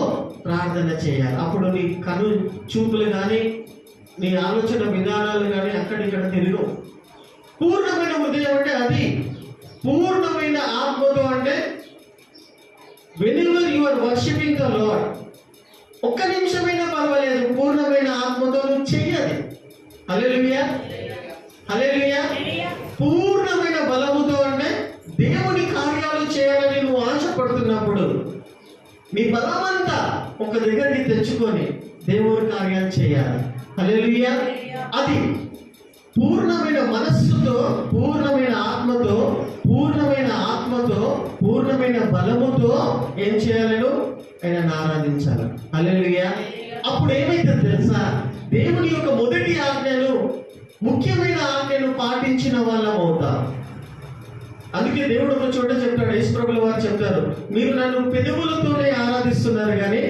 ప్రార్థన చేయాలి. అప్పుడు నీ కను చూపులు కానీ, నీ ఆలోచన విధానాలు కానీ అక్కడిక్కడ తిరుగు. పూర్ణమైన హృదయం అంటే అది, పూర్ణమైన ఆత్మతో అంటే whenever you are worshiping the Lord, ఒక్క నిమిషమైనా పర్వాలేదు, పూర్ణమైన ఆత్మతో నువ్వు చెయ్యాలి. హల్లెలూయా. హల్లెలూయా. పూర్ణమైన బలముతో అంటే దేవుని కార్యాలు చేయాలని నువ్వు ఆశపడుతున్నప్పుడు నీ బలమంతా ఒక దగ్గరికి తెచ్చుకొని దేవుని కార్యాలు చేయాలి. హల్లెలూయా. అది పూర్ణమైన మనస్సుతో, పూర్ణమైన ఆత్మతో, పూర్ణమైన బలముతో ఏం చేయాలను? ఆయనను ఆరాధించాలి. హల్లెలూయా. అప్పుడు ఏమైతే తెలుసా? దేవుని యొక్క మొదటి ఆజ్ఞను, ముఖ్యమైన ఆజ్ఞను పాటించిన వాళ్ళం అవుతాం. అందుకే దేవుడు ఒక చోట చెప్తాడు, యేసుప్రభుల వారు చెప్తారు, మీరు నన్ను పెదవులతోనే ఆరాధిస్తున్నారు కానీ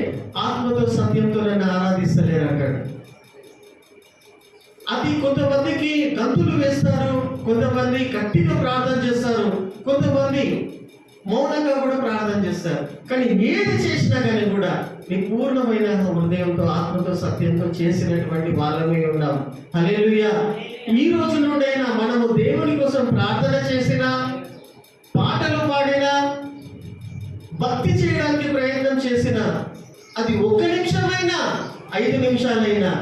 ఆత్మతో సత్యంతో నన్ను ఆరాధిస్తలేరు అంటాడు. అది కొంతమందికి గంతులు వేస్తారు, కొంతమంది గట్టిగా ప్రార్థన చేస్తారు, కొంతమంది మౌనంగా కూడా ప్రార్థన చేస్తారు. కానీ ఏది చేసినా కానీ కూడా నీ పూర్ణమైన హృదయంతో, ఆత్మతో, సత్యంతో చేసినటువంటి వాళ్ళమే ఉన్నాం. హల్లెలూయా. ఈ రోజు నుండైనా మనము దేవుని కోసం ప్రార్థన చేసినా, పాటలు పాడినా, భక్తి చేయడానికి ప్రయత్నం చేసినా, అది 1 నిమిషమైనా, 5 నిమిషాలైనా,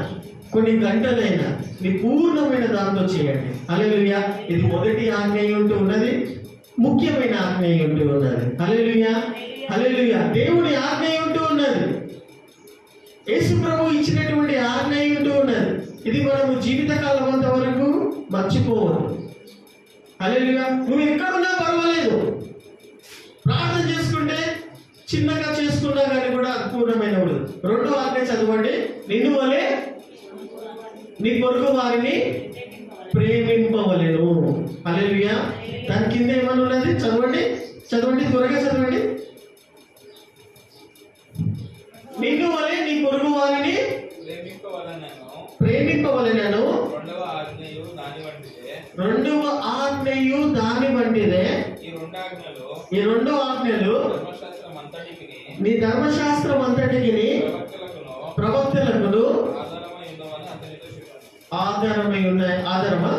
కొన్ని గంటలైనా నీ పూర్ణమైన దాంతో చేయండి. హల్లెలూయా. ఇది మొదటి ఆజ్ఞ ఉంటూ ఉన్నది, ముఖ్యమైన ఆజ్ఞ ఉంటూ ఉన్నది. హల్లెలూయా. హల్లెలూయా. దేవుని ఆజ్ఞ ఉంటూ ఉన్నది, యేసు ప్రభు ఇచ్చినటువంటి ఆజ్ఞ ఉంటూ ఉన్నది. ఇది మనము జీవితకాలం అంత వరకు మర్చిపోవద్దు. హల్లెలూయా. నువ్వు ఎక్కడున్నా పర్వాలేదు, ప్రార్థన చేసుకుంటే చిన్నగా చేసుకున్నా కానీ కూడా పూర్ణమైన. 2వ ఆజ్ఞ చదవండి, నిన్ను వలె నీ పొరుగు వారిని ప్రేమింపవలెను. హల్లెలూయా. దాని కింద ఏమని ఉన్నది? చదవండి, త్వరగా చదవండి. నిన్ను వలె నీ పొరుగు వారిని ప్రేమింపవలెను. 2వ ఆజ్ఞయు దాని వంటిదే. 2వ ఆజ్ఞయు దాని వంటిదే. ఈ 2 ఆజ్ఞలు నీ ధర్మశాస్త్రం అంతటికి ప్రవక్తలకును ఆధారమై ఉన్నాయి. ఆధారమా?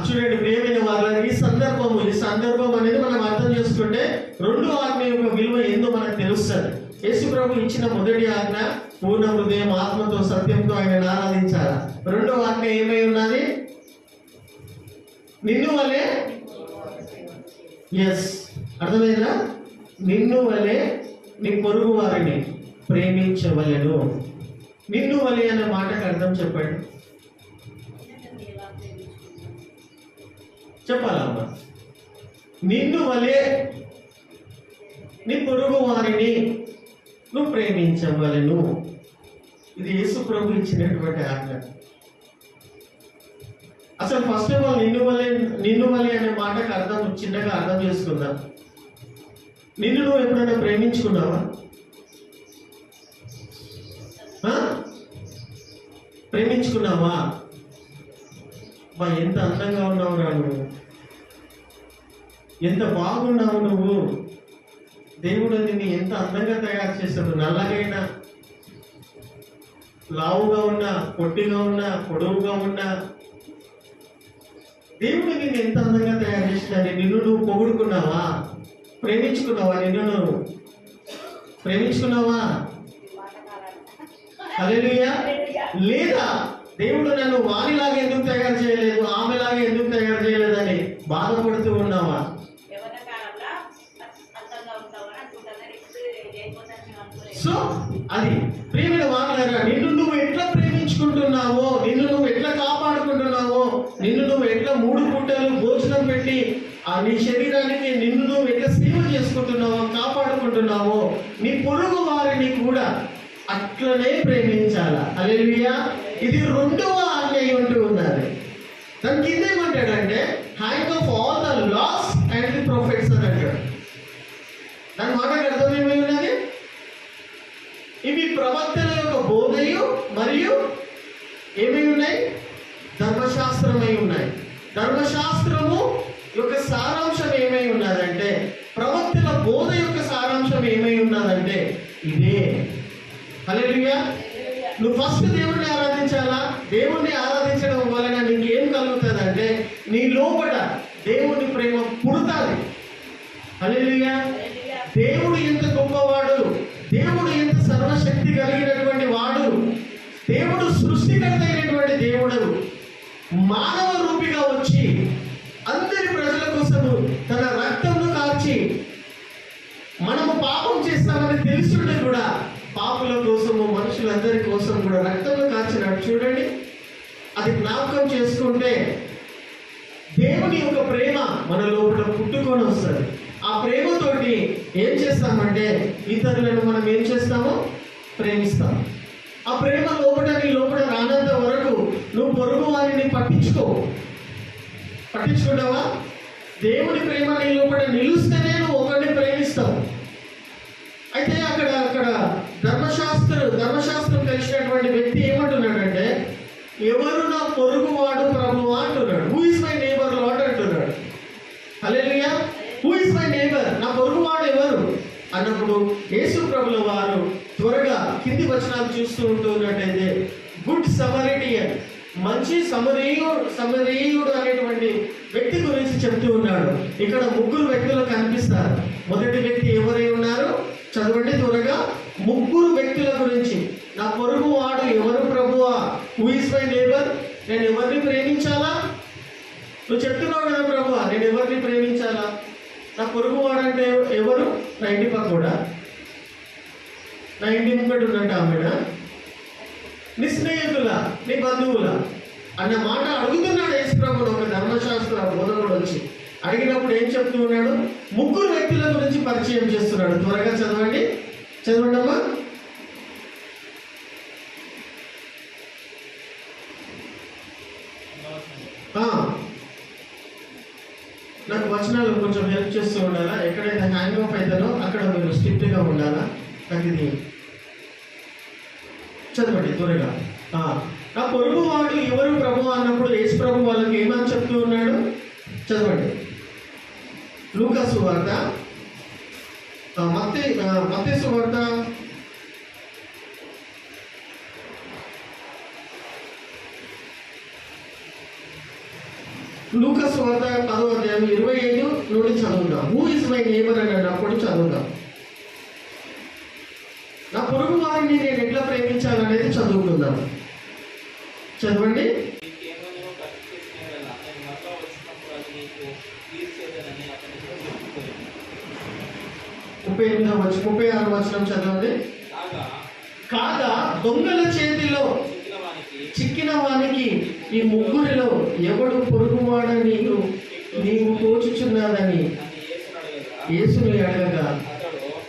చూడండి ప్రియమైన వాళ్ళ, ఈ సందర్భం అనేది మనం అర్థం చేసుకుంటే 2వ ఆజ్ఞ యొక్క విలువ ఏందో మనకు తెలుస్తుంది. యేసు ప్రభు ఇచ్చిన మొదటి ఆజ్ఞ పూర్ణ హృదయం, ఆత్మతో, సత్యంతో ఆయనను ఆరాధించాలి. 2వ ఆజ్ఞ ఏమై ఉన్నది? నిన్ను వలె. ఎస్, అర్థమైందా? నిన్ను వలె నీ పొరుగు వారిని ప్రేమించవలెను. నిన్ను వలె అనే మాటకు అర్థం చెప్పండి. చెప్పాలమ్మా. నిన్ను వలె నీ పొరుగు వారిని నువ్వు ప్రేమించవలెను. ఇది యేసు ప్రభు ఇచ్చినటువంటి ఆజ్ఞ. అసలు ఫస్ట్ ఆఫ్ ఆల్ నిన్ను వలె అనే మాటకు అర్థం చిన్నగా అర్థం చేసుకుందాం. నిన్ను నువ్వు ఎప్పుడైనా ప్రేమించుకున్నావా? ప్రేమించుకున్నావా? బా, ఎంత అందంగా ఉన్నావు రా నువ్వు, ఎంత బాగున్నావు నువ్వు, దేవుడు నిన్ను ఎంత అందంగా తయారు చేశాడు. నల్లగైనా, లావుగా ఉన్నా, పొట్టిగా ఉన్నా, పొడవుగా ఉన్నా, దేవుడు నిన్ను ఎంత అందంగా తయారు చేసినాడు. నిన్ను నువ్వు పొగుడుకున్నావా? ప్రేమించుకున్నావా? నిన్ను నువ్వు ప్రేమించుకున్నావా? హల్లెలూయా. లేదా దేవుడు నన్ను వారిలాగా ఎందుకు తయారు చేయలేదు, ఆమెలాగా ఎందుకు తయారు చేయలేదని బాధపడుతూ ఉన్నావా? సో అది ప్రేమైన వారులారా, నిన్ను నువ్వు ఎట్లా ప్రేమించుకుంటున్నావో, నిన్ను నువ్వు ఎట్లా కాపాడుకుంటున్నావో, నిన్ను నువ్వు ఎట్లా 3 పూటలు భోజనం పెట్టి నీ శరీరానికి నిన్ను నువ్వు ఎట్లా సేవ చేసుకుంటున్నావో, కాపాడుకుంటున్నావో, నీ పొరుగు వారిని కూడా అట్లనే ప్రేమించాలా. హల్లెలూయా. ఇది 2వ ఆజ్ఞ ఉంటూ ఉన్నది. దాని కింద ఏమంటాడంటే hang of all the laws and the prophets అని అంటాడు. దాని మాటకు అర్థం ఏమై ఉన్నది? ఇవి ప్రవక్తల యొక్క బోధయు మరియు ఏమై ఉన్నాయి? ధర్మశాస్త్రమై ఉన్నాయి. ధర్మశాస్త్రము యొక్క సారాంశం ఏమై ఉన్నదంటే, ప్రవక్తల బోధ యొక్క సారాంశం ఏమై ఉన్నదంటే ఇదే. హల్లెలూయా. నువ్వు ఫస్ట్ దేవుణ్ణి ఆరాధించాలా. దేవుణ్ణి ఆరాధించడం వలన నీకు ఏం కలుగుతుంది అంటే నీ లోపల దేవుని ప్రేమ పుడుతుంది. హల్లెలూయా. దేవుడు ఎంత గొప్పవాడు, దేవుడు ఎంత సర్వశక్తి కలిగినటువంటి వాడు, దేవుడు సృష్టికర్త అయినటువంటి దేవుడు మానవ రూపిగా వచ్చి అందరి ప్రజల కోసము తన రక్తంను కార్చి, మనము పాపం చేస్తామని తెలుసుంటే కూడా పాపుల కోసము, మనుషులందరి కోసం కూడా రక్తంను కార్చినాడు. చూడండి, అది జ్ఞాపకం చేసుకుంటే దేవుని యొక్క ప్రేమ మన లోపల పుట్టుకొని వస్తుంది. ఆ ప్రేమతోటి ఏం చేస్తామంటే ఇతరులను మనం ఏం చేస్తామో ప్రేమిస్తాం. ఆ ప్రేమ నీ లోపల రానంత వరకు నువ్వు పొరుగు వారిని పట్టించుకుంటావా? దేవుని ప్రేమ నీ లోపల నిలుస్తేనే నువ్వు ఒకరిని ప్రేమిస్తావు. అయితే అక్కడ ధర్మశాస్త్రం తెలిసినటువంటి వ్యక్తి ఏమంటున్నాడంటే, ఎవరు నా పొరుగువాడు ప్రభువా అంటున్నాడు. Who is my neighbour lord అంటున్నాడు. హల్లెలూయా. హూ ఇస్ మై నేబర్, నా పొరుగువాడు ఎవరు అన్నప్పుడు యేసు ప్రభుల వారు త్వరగా కింది వచనాలు చూస్తూ ఉంటున్నట్టయితే, గుడ్ సమరిటియన్, మంచి సమరీయుడు అనేటువంటి వ్యక్తి గురించి చెప్తూ ఉన్నాడు. ఇక్కడ 3 వ్యక్తులు కనిపిస్తారు. మొదటి వ్యక్తి ఎవరై ఉన్నారు? చదవండి త్వరగా. 3 వ్యక్తుల గురించి. నా పొరుగు వాడు ఎవరు ప్రభువా? హూ ఇస్ మై నేబర్, నేను ఎవరిని ప్రేమించాలా? నువ్వు చెప్తున్నావు కదా ప్రభువా, నేను ఎవరిని ప్రేమించాలా? నా పొరుగు వాడంటే ఎవరు? నా ఇంటి పక్క కూడా, నా ఇంటి ముంగట ఉన్నట్టు ఆమెడ, నీ స్నేహితుల, నీ బంధువుల అన్న మాట అడుగుతున్నాడు యేసు ప్రభువును. ఒక ధర్మశాస్త్ర బోధకుడు వచ్చి అడిగినప్పుడు ఏం చెప్తూ ఉన్నాడు? 3 వ్యక్తుల గురించి పరిచయం చేస్తున్నాడు. త్వరగా చదవండి అమ్మా. నాకు వచనాలు కొంచెం హెల్ప్ చేస్తూ ఉండాలా. ఎక్కడైతే హ్యాంగ్ ఆఫ్ అవుతానో అక్కడ మీరు స్ట్రిక్ట్గా ఉండాలా. నాకు ఇది చదవండి త్వరగా. నా పొరుగు వాడు ఎవరు ప్రభు అన్నప్పుడు యేసు ప్రభు వాళ్ళకి ఏమని చెప్తూ ఉన్నాడు? చదవండి. లూకా సువార్త, మత్తయి సువార్త, లూకా సువార్త 10వ అధ్యాయం 25 నుండి చదువుదాం. హూ ఇస్ మై నేబర్ అని అన్నప్పుడు చదువుదాం. నా పొరుగు వారిని నేను ఎట్లా ప్రేమించాలనేది చదువుకుందాం. చదవండి. 36వ వచనం చదవండి. కాగా దొంగల చేతిలో చిక్కిన వానికి ఈ 3 ఎవడు పొరుగువాడని నీవు తోచుచున్నాదని యేసుని అడగగా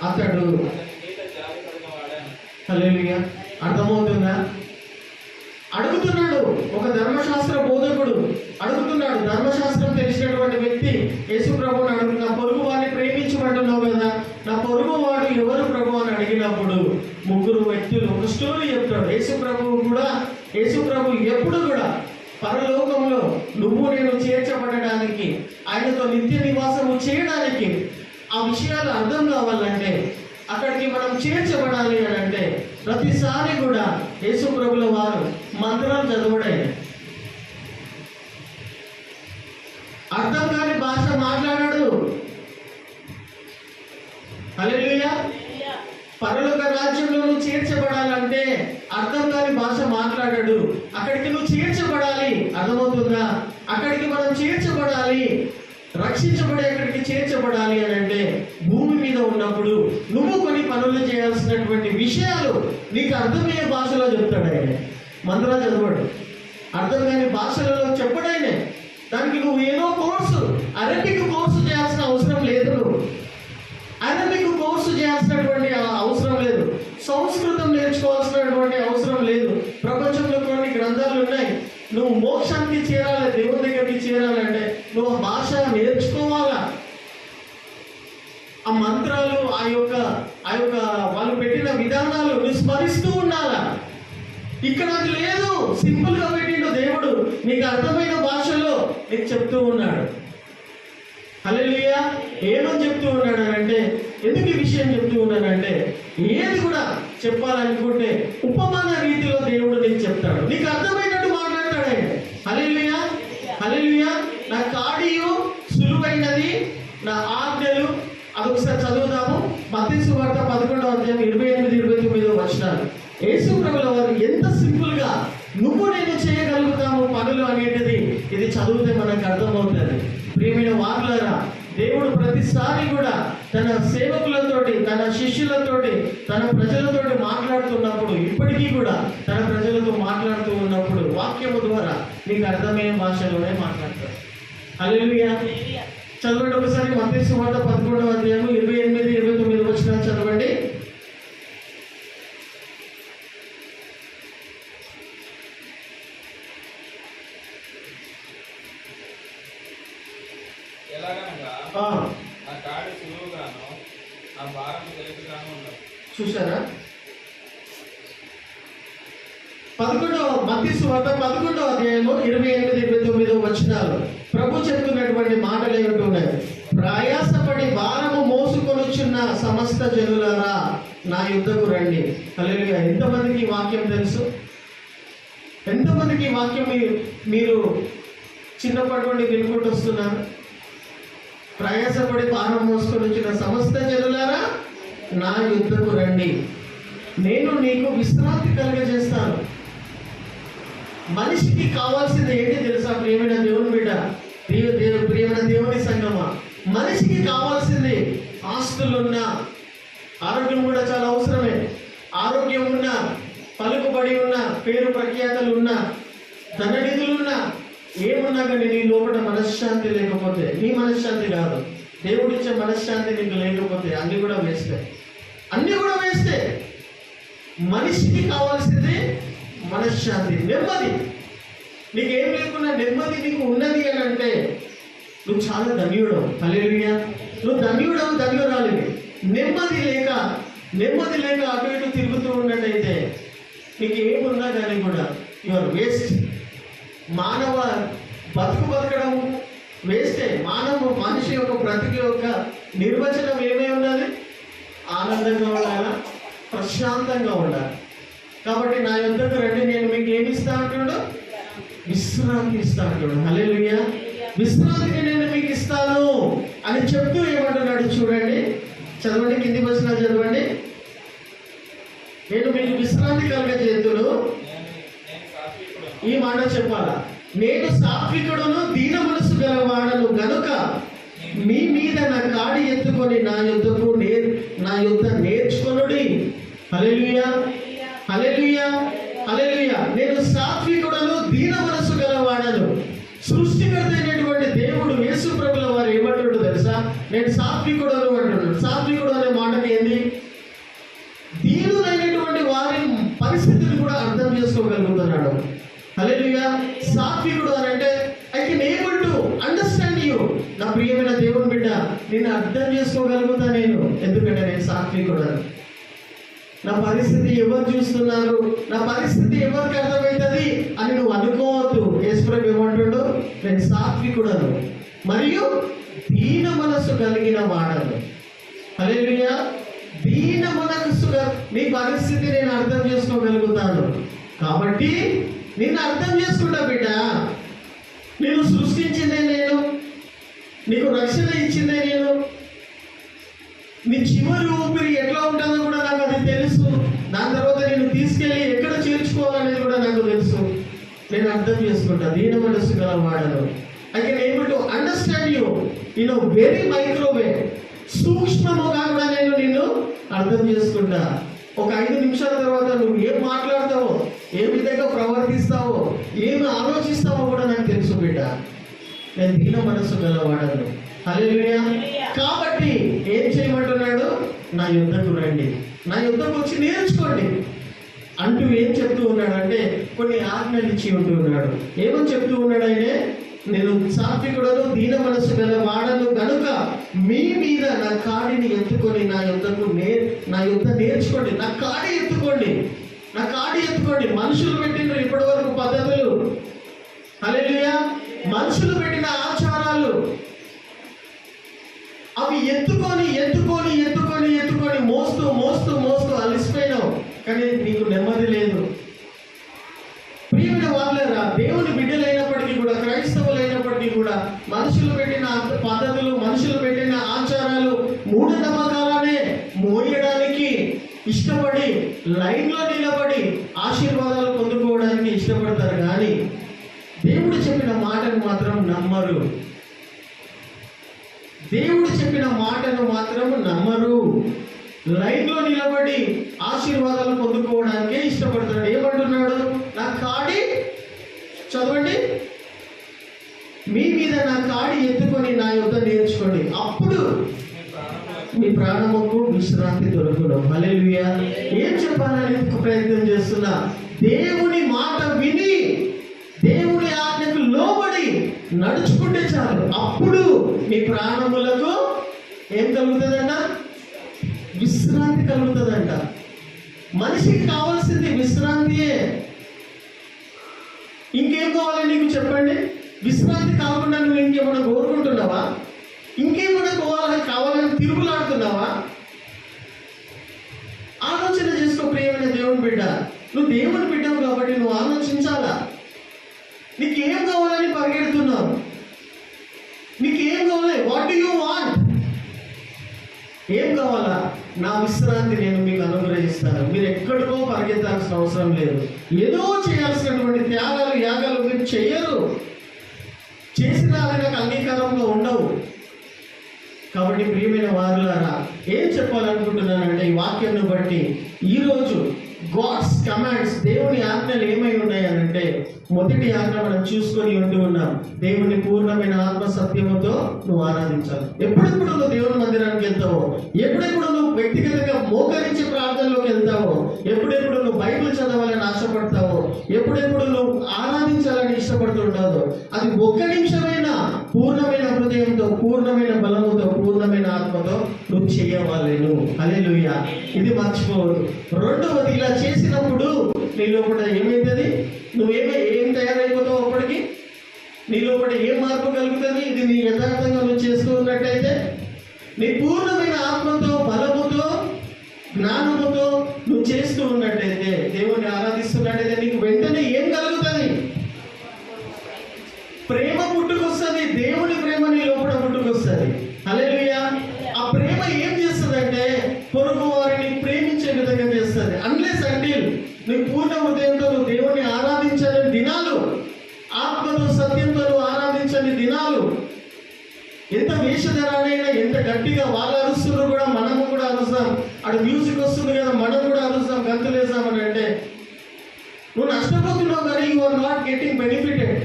అతడు, హల్లెలూయా, అర్థమవుతుందా? అడుగుతున్నాడు. ఒక ధర్మశాస్త్ర బోధకుడు అడుగుతున్నాడు. ధర్మశాస్త్రం తెలిసినటువంటి వ్యక్తి యేసు ప్రభువుని అడుగు, నా పొరుగు వారిని ప్రేమించమంటున్నావు కదా, నా పొరుగు వాడు ఎవరు ప్రభు అని అడిగినప్పుడు 3 వ్యక్తులు ఒక స్టోరీ చెప్తాడు. యేసు ప్రభు ఎప్పుడు కూడా పరలోకంలో నువ్వు నేను చేర్చబడడానికి, ఆయనతో నిత్య నివాసము చేయడానికి, ఆ విషయాలు అర్థం కావాలంటే, అక్కడికి మనం చేర్చబడాలి అని అంటే ప్రతిసారి కూడా యేసు ప్రభుల వారు మంత్రాలు చదవడే, అర్థం కాని భాష మాట్లాడాడు. హల్లెలూయా. పరలోక రాజ్యంలో నువ్వు చేర్చబడాలంటే అర్థం కాని భాష మాట్లాడాడు. అక్కడికి నువ్వు చేర్చబడాలి. అర్థమవుతుందా? అక్కడికి మనం చేర్చబడాలి, రక్షించబడి అక్కడికి చేర్చబడాలి అని అంటే భూమి మీద ఉన్నప్పుడు నువ్వు కొన్ని పనులు చేయాల్సినటువంటి విషయాలు నీకు అర్థమయ్యే భాషలో చెప్తాడు ఆయన. మంత్రాలు చదవడు, అర్థం కాని భాషలలో చెప్పడాయనే. దానికి నువ్వు ఏదో అరబిక్ కోర్సు చేయాల్సిన అవసరం లేదు. నువ్వు అరబిక్ కోర్సు చేయాల్సినటువంటి అవసరం లేదు. సంస్కృతం నేర్చుకోవాల్సినటువంటి అవసరం లేదు. ప్రపంచంలో కొన్ని గ్రంథాలు ఉన్నాయి. నువ్వు మోక్షానికి చేరాలి, దేవుని దగ్గరికి చేరాలంటే నువ్వు ఆ భాష నేర్చుకోవాలా. ఆ మంత్రాలు, ఆ యొక్క వాళ్ళు పెట్టిన విధానాలు నువ్వు స్మరిస్తూ ఉండాలా. ఇక్కడ అది లేదు. సింపుల్ గా పెట్టిండు దేవుడు, నీకు అర్థమైన భాషలో నీకు చెప్తూ ఉన్నాడు. హల్లెలూయా. ఏమని చెప్తూ ఉన్నాడు అంటే, ఎందుకు ఈ విషయం చెప్తూ ఉన్నానంటే, ఏది కూడా చెప్పాలనుకుంటే ఉపమాన రీతిలో దేవుడు నీకు చెప్తాడు, నీకు అర్థమైనట్టు మాట్లాడతాడు ఆయన. హల్లెలూయా, హల్లెలూయా. నా కార్డియో సులువైనది, నా ఆజ్ఞలు. అదొకసారి చదువుదాము. మత్తయి సువార్త 11వ అధ్యాయం 28-29 వచనాలు. యేసు ప్రభుల వారు ఎంత సింపుల్ గా ఇది చదివితే మనకు అర్థమవుతుంది. ప్రియమైన వారులారా, దేవుడు ప్రతిసారి కూడా తన సేవకులతోటి, తన శిష్యులతోటి, తన ప్రజలతోటి మాట్లాడుతున్నప్పుడు, ఇప్పటికీ కూడా తన ప్రజలతో మాట్లాడుతూ ఉన్నప్పుడు వాక్యము ద్వారా మీకు అర్థమయ్యే భాషలోనే మాట్లాడతారు. హల్లెలూయా. చదవండి ఒకసారి మత్తయి సువార్త 11వ అధ్యాయం 28, 29 వచనాలు చదవండి. ఎలాగనగా నా కాడి సులువుగాను నా భారం తేలికగాను ఉన్నది. చూసారా? 11వ మత్తయి సువార్త 11వ అధ్యాయము 28, 29 వచనాలు ప్రభు చెప్తున్నటువంటి మాటలు ఏమిటున్నాయి? ప్రయాసపడి భారము మోసుకొనుచున్న సమస్త జనులారా నా యుద్ధకు రండి. హల్లెలూయా. ఎంతమందికి ఈ వాక్యం తెలుసు? ఎంతమందికి ఈ వాక్యం మీరు చిన్నప్పటి నుండి వినుకుంటూ వస్తున్నారు? ప్రయాసపడి భారం మోసుకొని వచ్చిన సమస్త జనులారా నా యుద్ధకు రండి, నేను నీకు విశ్రాంతి కలుగజేస్తాను. మనిషికి కావాల్సింది ఏంటి తెలుసా? ప్రియమైన దేవుని బిడ్డ, ప్రియమైన దేవుని సంగమా, మనిషికి కావాల్సింది ఆస్తులున్నా, ఆరోగ్యం కూడా చాలా అవసరమే. ఆరోగ్యం ఉన్నా, పలుకుబడి ఉన్న, పేరు ప్రఖ్యాతలు ఉన్నా, ధననిధులున్నా, ఏమున్నా కానీ నీ లోపల మనశ్శాంతి లేకపోతే, నీ మనశ్శాంతి కాదు, దేవుడిచ్చే మనశ్శాంతి నీకు లేకపోతే అన్ని కూడా వేస్తే, అన్ని కూడా వేస్తే. మనిషికి కావాల్సింది మనశ్శాంతి, నెమ్మది. నీకేం లేకున్నా నెమ్మది నీకు ఉన్నది అని అంటే నువ్వు చాలా ధన్యుడు. హల్లెలూయా. నువ్వు ధన్యురాలివి. నెమ్మది లేక అటు ఇటు తిరుగుతూ ఉన్నట్టయితే నీకు ఏమున్నా కానీ కూడా యువర్ వేస్ట్. మానవ బతకడం వేస్తే. మనిషి యొక్క బ్రతికి యొక్క నిర్వచనం ఏమై ఉండాలి? ఆనందంగా ఉండాలా, ప్రశాంతంగా ఉండాలి. కాబట్టి నా యుద్ధకు రండి, నేను మీకు ఏమి ఇస్తా అంటున్నాడు? విశ్రాంతి ఇస్తా అంటున్నాడు. హల్లెలూయా. విశ్రాంతిని నేను మీకు ఇస్తాను అని చెప్తూ ఏమంటున్నాడు చూడండి. చదవండి, కింది వచనాలు చదవండి. నేను మీకు విశ్రాంతి కలుగజేతును. ఈ మాట చెప్పాలా? నేను సాత్వికుడును దీన మనసు గలవాడను గనుక మీ మీద నా కాడి ఎత్తుకొని నా యుద్ధ నేర్చుకొనుడి. హల్లెలూయా. హల్లెలూయా. హల్లెలూయా. నేను సాత్వికుడును దీన మనసు గలవాడను. సృష్టికర్త అయినటువంటి దేవుడు యేసు ప్రభుల వారు ఏమంటాడు తెలుసా? నేను సాత్వికుడును అంటున్నాడు. సాత్వికుడు అనే మాటకి ఏంది? దీనులైనటువంటి వారి పరిస్థితిని కూడా అర్థం చేసుకోగలుగుతున్నాడు. హల్లెలూయా. సాత్వికుడు అని అంటే I can able to understand you. నా ప్రియమైన దేవుని బిడ్డ, నేను అర్థం చేసుకోగలుగుతా నేను, ఎందుకంటే నేను సాత్వికుడు. నా పరిస్థితి ఎవరు చూస్తున్నారు, నా పరిస్థితి ఎవరికి అర్థమవుతుంది అని నువ్వు అనుకోవద్దు. యేసుప్రభు ఏమంటాడు? నేను సాత్వికుడను మరియు దీన మనస్సు కలిగిన వాడను. హల్లెలూయా. దీన మనస్సుగా నీ పరిస్థితి నేను అర్థం చేసుకోగలుగుతాను. కాబట్టి నిన్ను అర్థం చేసుకుంటా బిడ్డ. నేను సృష్టించిందే నేను, నీకు రక్షణ ఇచ్చిందే నేను, నీ చివరి ఊపిరి ఎట్లా ఉంటుందో కూడా నాకు అది తెలుసు. దాని తర్వాత నేను తీసుకెళ్ళి ఎక్కడ చేర్చుకోవాలనేది కూడా నాకు తెలుసు. నేను అర్థం చేసుకుంటా. దీన మనస్సు గల వాడను. I can able to understand you in a very microwave. సూక్ష్మముగా కూడా నేను నిన్ను అర్థం చేసుకుంటా. ఒక 5 నిమిషాల తర్వాత నువ్వు ఏం మాట్లాడతావో, ఏ విధంగా ప్రవర్తిస్తావో, ఏమి ఆలోచిస్తావో కూడా నాకు తెలుసు బిడ్డ. నేను దీన మనస్సు గలవాడను. హల్లెలూయా. కాబట్టి ఏం చేయమంటున్నాడు? నా యుద్ధకు రండి, నా యుద్ధకు వచ్చి నేర్చుకోండి అంటూ ఏం చెప్తూ ఉన్నాడంటే కొన్ని ఆజ్ఞలు ఇచ్చి ఉంటూ ఉన్నాడు. ఏమని చెప్తూ ఉన్నాడు ఆయనే? నేను సాత్వికుడను దీన మనస్సు గల వాడను గనుక మీ మీద నా కాడిని ఎత్తుకొని నా యుద్ధ నేర్చుకోండి. నా కాడి ఎత్తుకోండి. మనుషులు పెట్టిన ఇప్పటి వరకు పద్ధతులు, హల్లెలూయా, మనుషులు పెట్టిన ఆచారాలు, అవి ఎత్తుకొని మోస్తూ అలిసిపోయినావు. కానీ నీకు నెమ్మది లేదు. ప్రియమైన వాళ్ళరా, దేవుని బిడ్డలైనప్పటికీ కూడా, క్రైస్తవులైనప్పటికీ కూడా మనుషులు పెట్టిన పద్ధతులు, మనుషులు పెట్టిన ఆచారాలు, మూఢనమ్మకాలనే మోయడానికి ఇష్టపడి లైన్లో నిలబడి ఆశీర్వాదాలు పొందుకోవడానికి ఇష్టపడతారు. కానీ దేవుడు చెప్పిన మాటను మాత్రం నమ్మరు. దేవుడు చెప్పిన మాటను మాత్రం నమ్మరు. లైన్లో నిలబడి ఆశీర్వాదాలు పొందుకోవడానికే ఇష్టపడుతున్నాడు. ఏమంటున్నాడు? నా కాడి, చదవండి, మీ మీద నా కాడి ఎత్తుకొని నా యొద్ద నేర్చుకోండి, అప్పుడు మీ ప్రాణముకు విశ్రాంతి దొరుకును. హల్లెలూయా. ఏం చెప్పాలని ప్రయత్నం చేస్తున్నా? దేవుని మాట విని దేవుని ఆజ్ఞకు లోబడి నడుచుకుంటే చాలు, అప్పుడు మీ ప్రాణములకు ఏం కలుగుతుందంట? విశ్రాంతి కలుగుతుందంట. మనిషికి కావాల్సింది విశ్రాంతియే. ఇంకేం కావాలి నీకు చెప్పండి? విశ్రాంతి కాకుండా నువ్వు ఇంకేమైనా కోరుకుంటున్నావా? ఇంకేమైనా కావాలని తిరుగులాడుతున్నావా? ఆలోచన చేసుకో ప్రియమైన దేవుని బిడ్డ. నువ్వు దేవుని బిడ్డవు కాబట్టి నువ్వు ఆలోచించాలా. నీకేం కావాలని పరిగెడుతున్నావు? నీకేం కావాలి? What do you want? ఏం కావాలా? నా విశ్రాంతి నేను మీకు అనుగ్రహిస్తాను. మీరు ఎక్కడికో పరిగెత్తాల్సిన అవసరం లేదు. ఏదో చేయాల్సినటువంటి త్యాగాలు యాగాలు మీరు చెయ్యరు. చేసిన నాకు అంగీకారంలో ఉండవు. కాబట్టి ప్రియమైన వారులారా, ఏం చెప్పాలనుకుంటున్నానంటే ఈ వాక్యాన్ని బట్టి ఈరోజు గాడ్స్ కమాండ్స్, దేవుని ఆజ్ఞలు ఏమై ఉన్నాయనంటే, మొదటి ఆజ్ఞ మనం చూసుకొని ఉంటూ ఉన్నాం. దేవుని పూర్ణమైన ఆత్మ సత్యముతో నువ్వు ఆరాధించాలి. ఎప్పుడెప్పుడు నువ్వు దేవుని మందిరానికి వెళ్తావో, ఎప్పుడెప్పుడు నువ్వు వ్యక్తిగతంగా మోకరించి ప్రార్థనలోకి వెళ్తావో, ఎప్పుడెప్పుడు నువ్వు బైబిల్ చదవాలని ఆశపడతావో, ఎప్పుడెప్పుడు నువ్వు ఆరాధించాలని ఇష్టపడుతుంటావో, అది ఒక్క నిమిషమైనా పూర్ణమైన హృదయంతో, పూర్ణమైన బలముతో, పూర్ణమైన ఆత్మతో నువ్వు చేయవాలేను. హల్లెలూయా. ఇది మర్చిపోవద్దు. రెండవది, ఇలా చేసినప్పుడు నీలో కూడా ఏమైతుంది? ఏం తయారైపోతావు? అప్పటికి నీలో కూడా ఏం మార్పు కలుగుతుంది? ఇది నీ యథార్థంగా నువ్వు చేస్తూ ఉన్నట్టయితే, నీ పూర్ణమైన ఆత్మతో, బలముతో, జ్ఞానముతో నువ్వు చేస్తూ ఉన్నట్టయితే, దేవుని ఆరాధిస్తున్నట్టయితే నీకు వెంటనే ఏం కలుగుతుంది? ప్రేమ పుట్టుకొస్తుంది. దేవుని ప్రేమ నీ లోపల పుట్టుకొస్తుంది. హల్లెలూయా. ఆ ప్రేమ ఏం చేస్తుందంటే పొరుగు వారిని ప్రేమించే విధంగా చేస్తుంది. అన్లెస్ అంటిల్ నీ పూర్ణ హృదయంతో నువ్వు దేవుని ఆరాధించని దినాలు, ఆత్మతో సత్యంతో నువ్వు ఆరాధించని దినాలు, ఎంత వేషధరానైనా ఎంత గట్టిగా వాళ్ళు అరుస్తున్నారు కూడా మనము కూడా అరుస్తాం. అక్కడ మ్యూజిక్ వస్తుంది కదా, మనం కూడా అరుస్తాం, గంతులేసామని అంటే నువ్వు నష్టపోతున్నావు కానీ you are not getting benefited.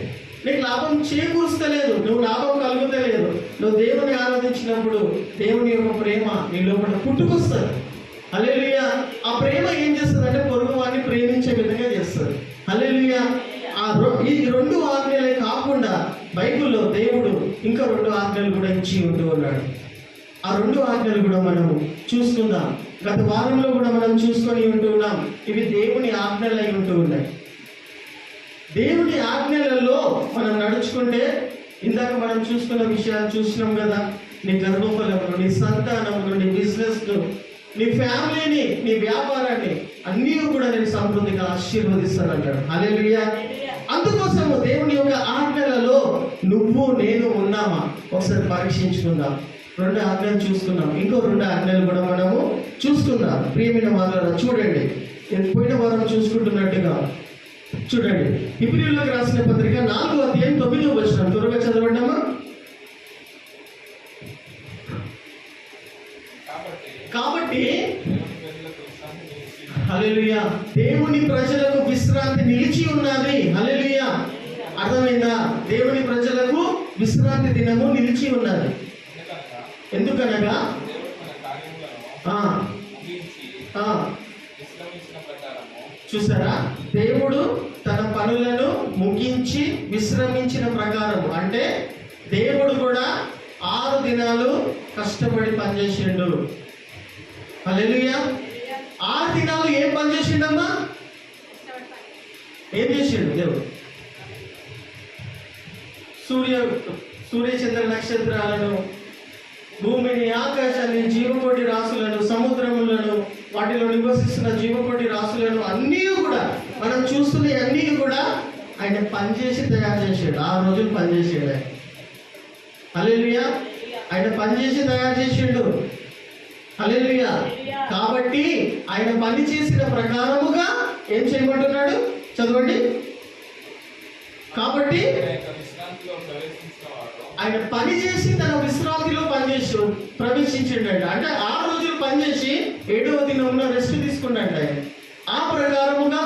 నీకు లాభం చేకూరుస్తలేదు, నువ్వు లాభం కలుగుతలేదు. నువ్వు దేవుని ఆరాధించినప్పుడు దేవుని యొక్క ప్రేమ నీ లోపల పుట్టుకొస్తుంది. హల్లెలూయా. ఆ ప్రేమ ఏం చేస్తుంది అంటే పొరుగు వారిని ప్రేమించే విధంగా చేస్తుంది. హల్లెలూయా. ఈ రెండు ఆజ్ఞలే కాకుండా బైబిల్లో దేవుడు ఇంకా 2 ఆజ్ఞలు కూడా ఇచ్చి ఉంటూ ఉన్నాడు. ఆ 2 ఆజ్ఞలు కూడా మనము చూసుకుందాం. గత వారంలో కూడా మనం చూసుకొని ఉంటూ ఉన్నాం. ఇవి దేవుని ఆజ్ఞలు అయి ఉంటూ ఉన్నాయి. దేవుని ఆజ్ఞలలో మనం నడుచుకుంటే, ఇందాక మనం చూసుకున్న విషయాలు చూసినాం కదా. నీ గర్భఫలమును, నీ సంతానమును, నీ బిజినెస్, నీ ఫ్యామిలీని, నీ వ్యాపారాన్ని అన్నీ కూడా నేను సమృద్ధిగా ఆశీర్వదిస్తాను అంటాడు. హల్లెలూయా. అందుకోసము దేవుని యొక్క ఆజ్ఞలలో నువ్వు నేను ఉన్నామా ఒకసారి పరీక్షించుకుందాం. 2 ఆజ్ఞలు చూసుకున్నాం. ఇంకో 2 ఆజ్ఞలు కూడా మనము చూసుకుందాం. ప్రియమైన వాళ్ళ చూడండి, పోయిన వారం చూసుకుంటున్నట్టుగా చూడండి. హెబ్రీయులకు రాసిన పత్రిక 4వ అధ్యాయం 9వ వచనం త్వరగా చదవండమ్మా. కాబట్టి హల్లెలూయా, దేవుని ప్రజలకు విశ్రాంతి నిలిచి ఉన్నది. హల్లెలూయా. అర్థమైందా? దేవుని ప్రజలకు విశ్రాంతి దినము నిలిచి ఉన్నది. ఎందుకనగా చూసారా, దేవుడు తన పనులను ముగించి విశ్రమించిన ప్రకారం, అంటే దేవుడు కూడా 6 దినాలు కష్టపడి పనిచేసిండు. హల్లెలూయా. 6 దినాలు ఏం పని చేసిండమ్మా? ఏం చేసిండు దేవుడు? సూర్య చంద్ర నక్షత్రాలను, భూమిని, ఆకాశాన్ని, జీవకోటి రాసులను, సముద్రములను, వాటిలో నివసిస్తున్న జీవకోటి రాసులను అన్నీ కూడా మనం చూస్తున్న అన్నీ కూడా ఆయన పనిచేసి తయారు చేసాడు. 6 రోజులు పనిచేసాడు ఆయన. హల్లెలూయా. ఆయన పనిచేసి తయారు చేసిండు. హల్లెలూయా. కాబట్టి ఆయన పని చేసిన ప్రకారముగా ఏం చేయమంటున్నాడు? చదవండి. కాబట్టి ఆయన పని చేసి తన విశ్రాంతిలో పనిచేసి ప్రవేశించిండట. అంటే 6 రోజులు పనిచేసి 7వ దినంలో రెస్ట్ తీసుకున్నట్టు ఆయన. ఆ ప్రకారముగా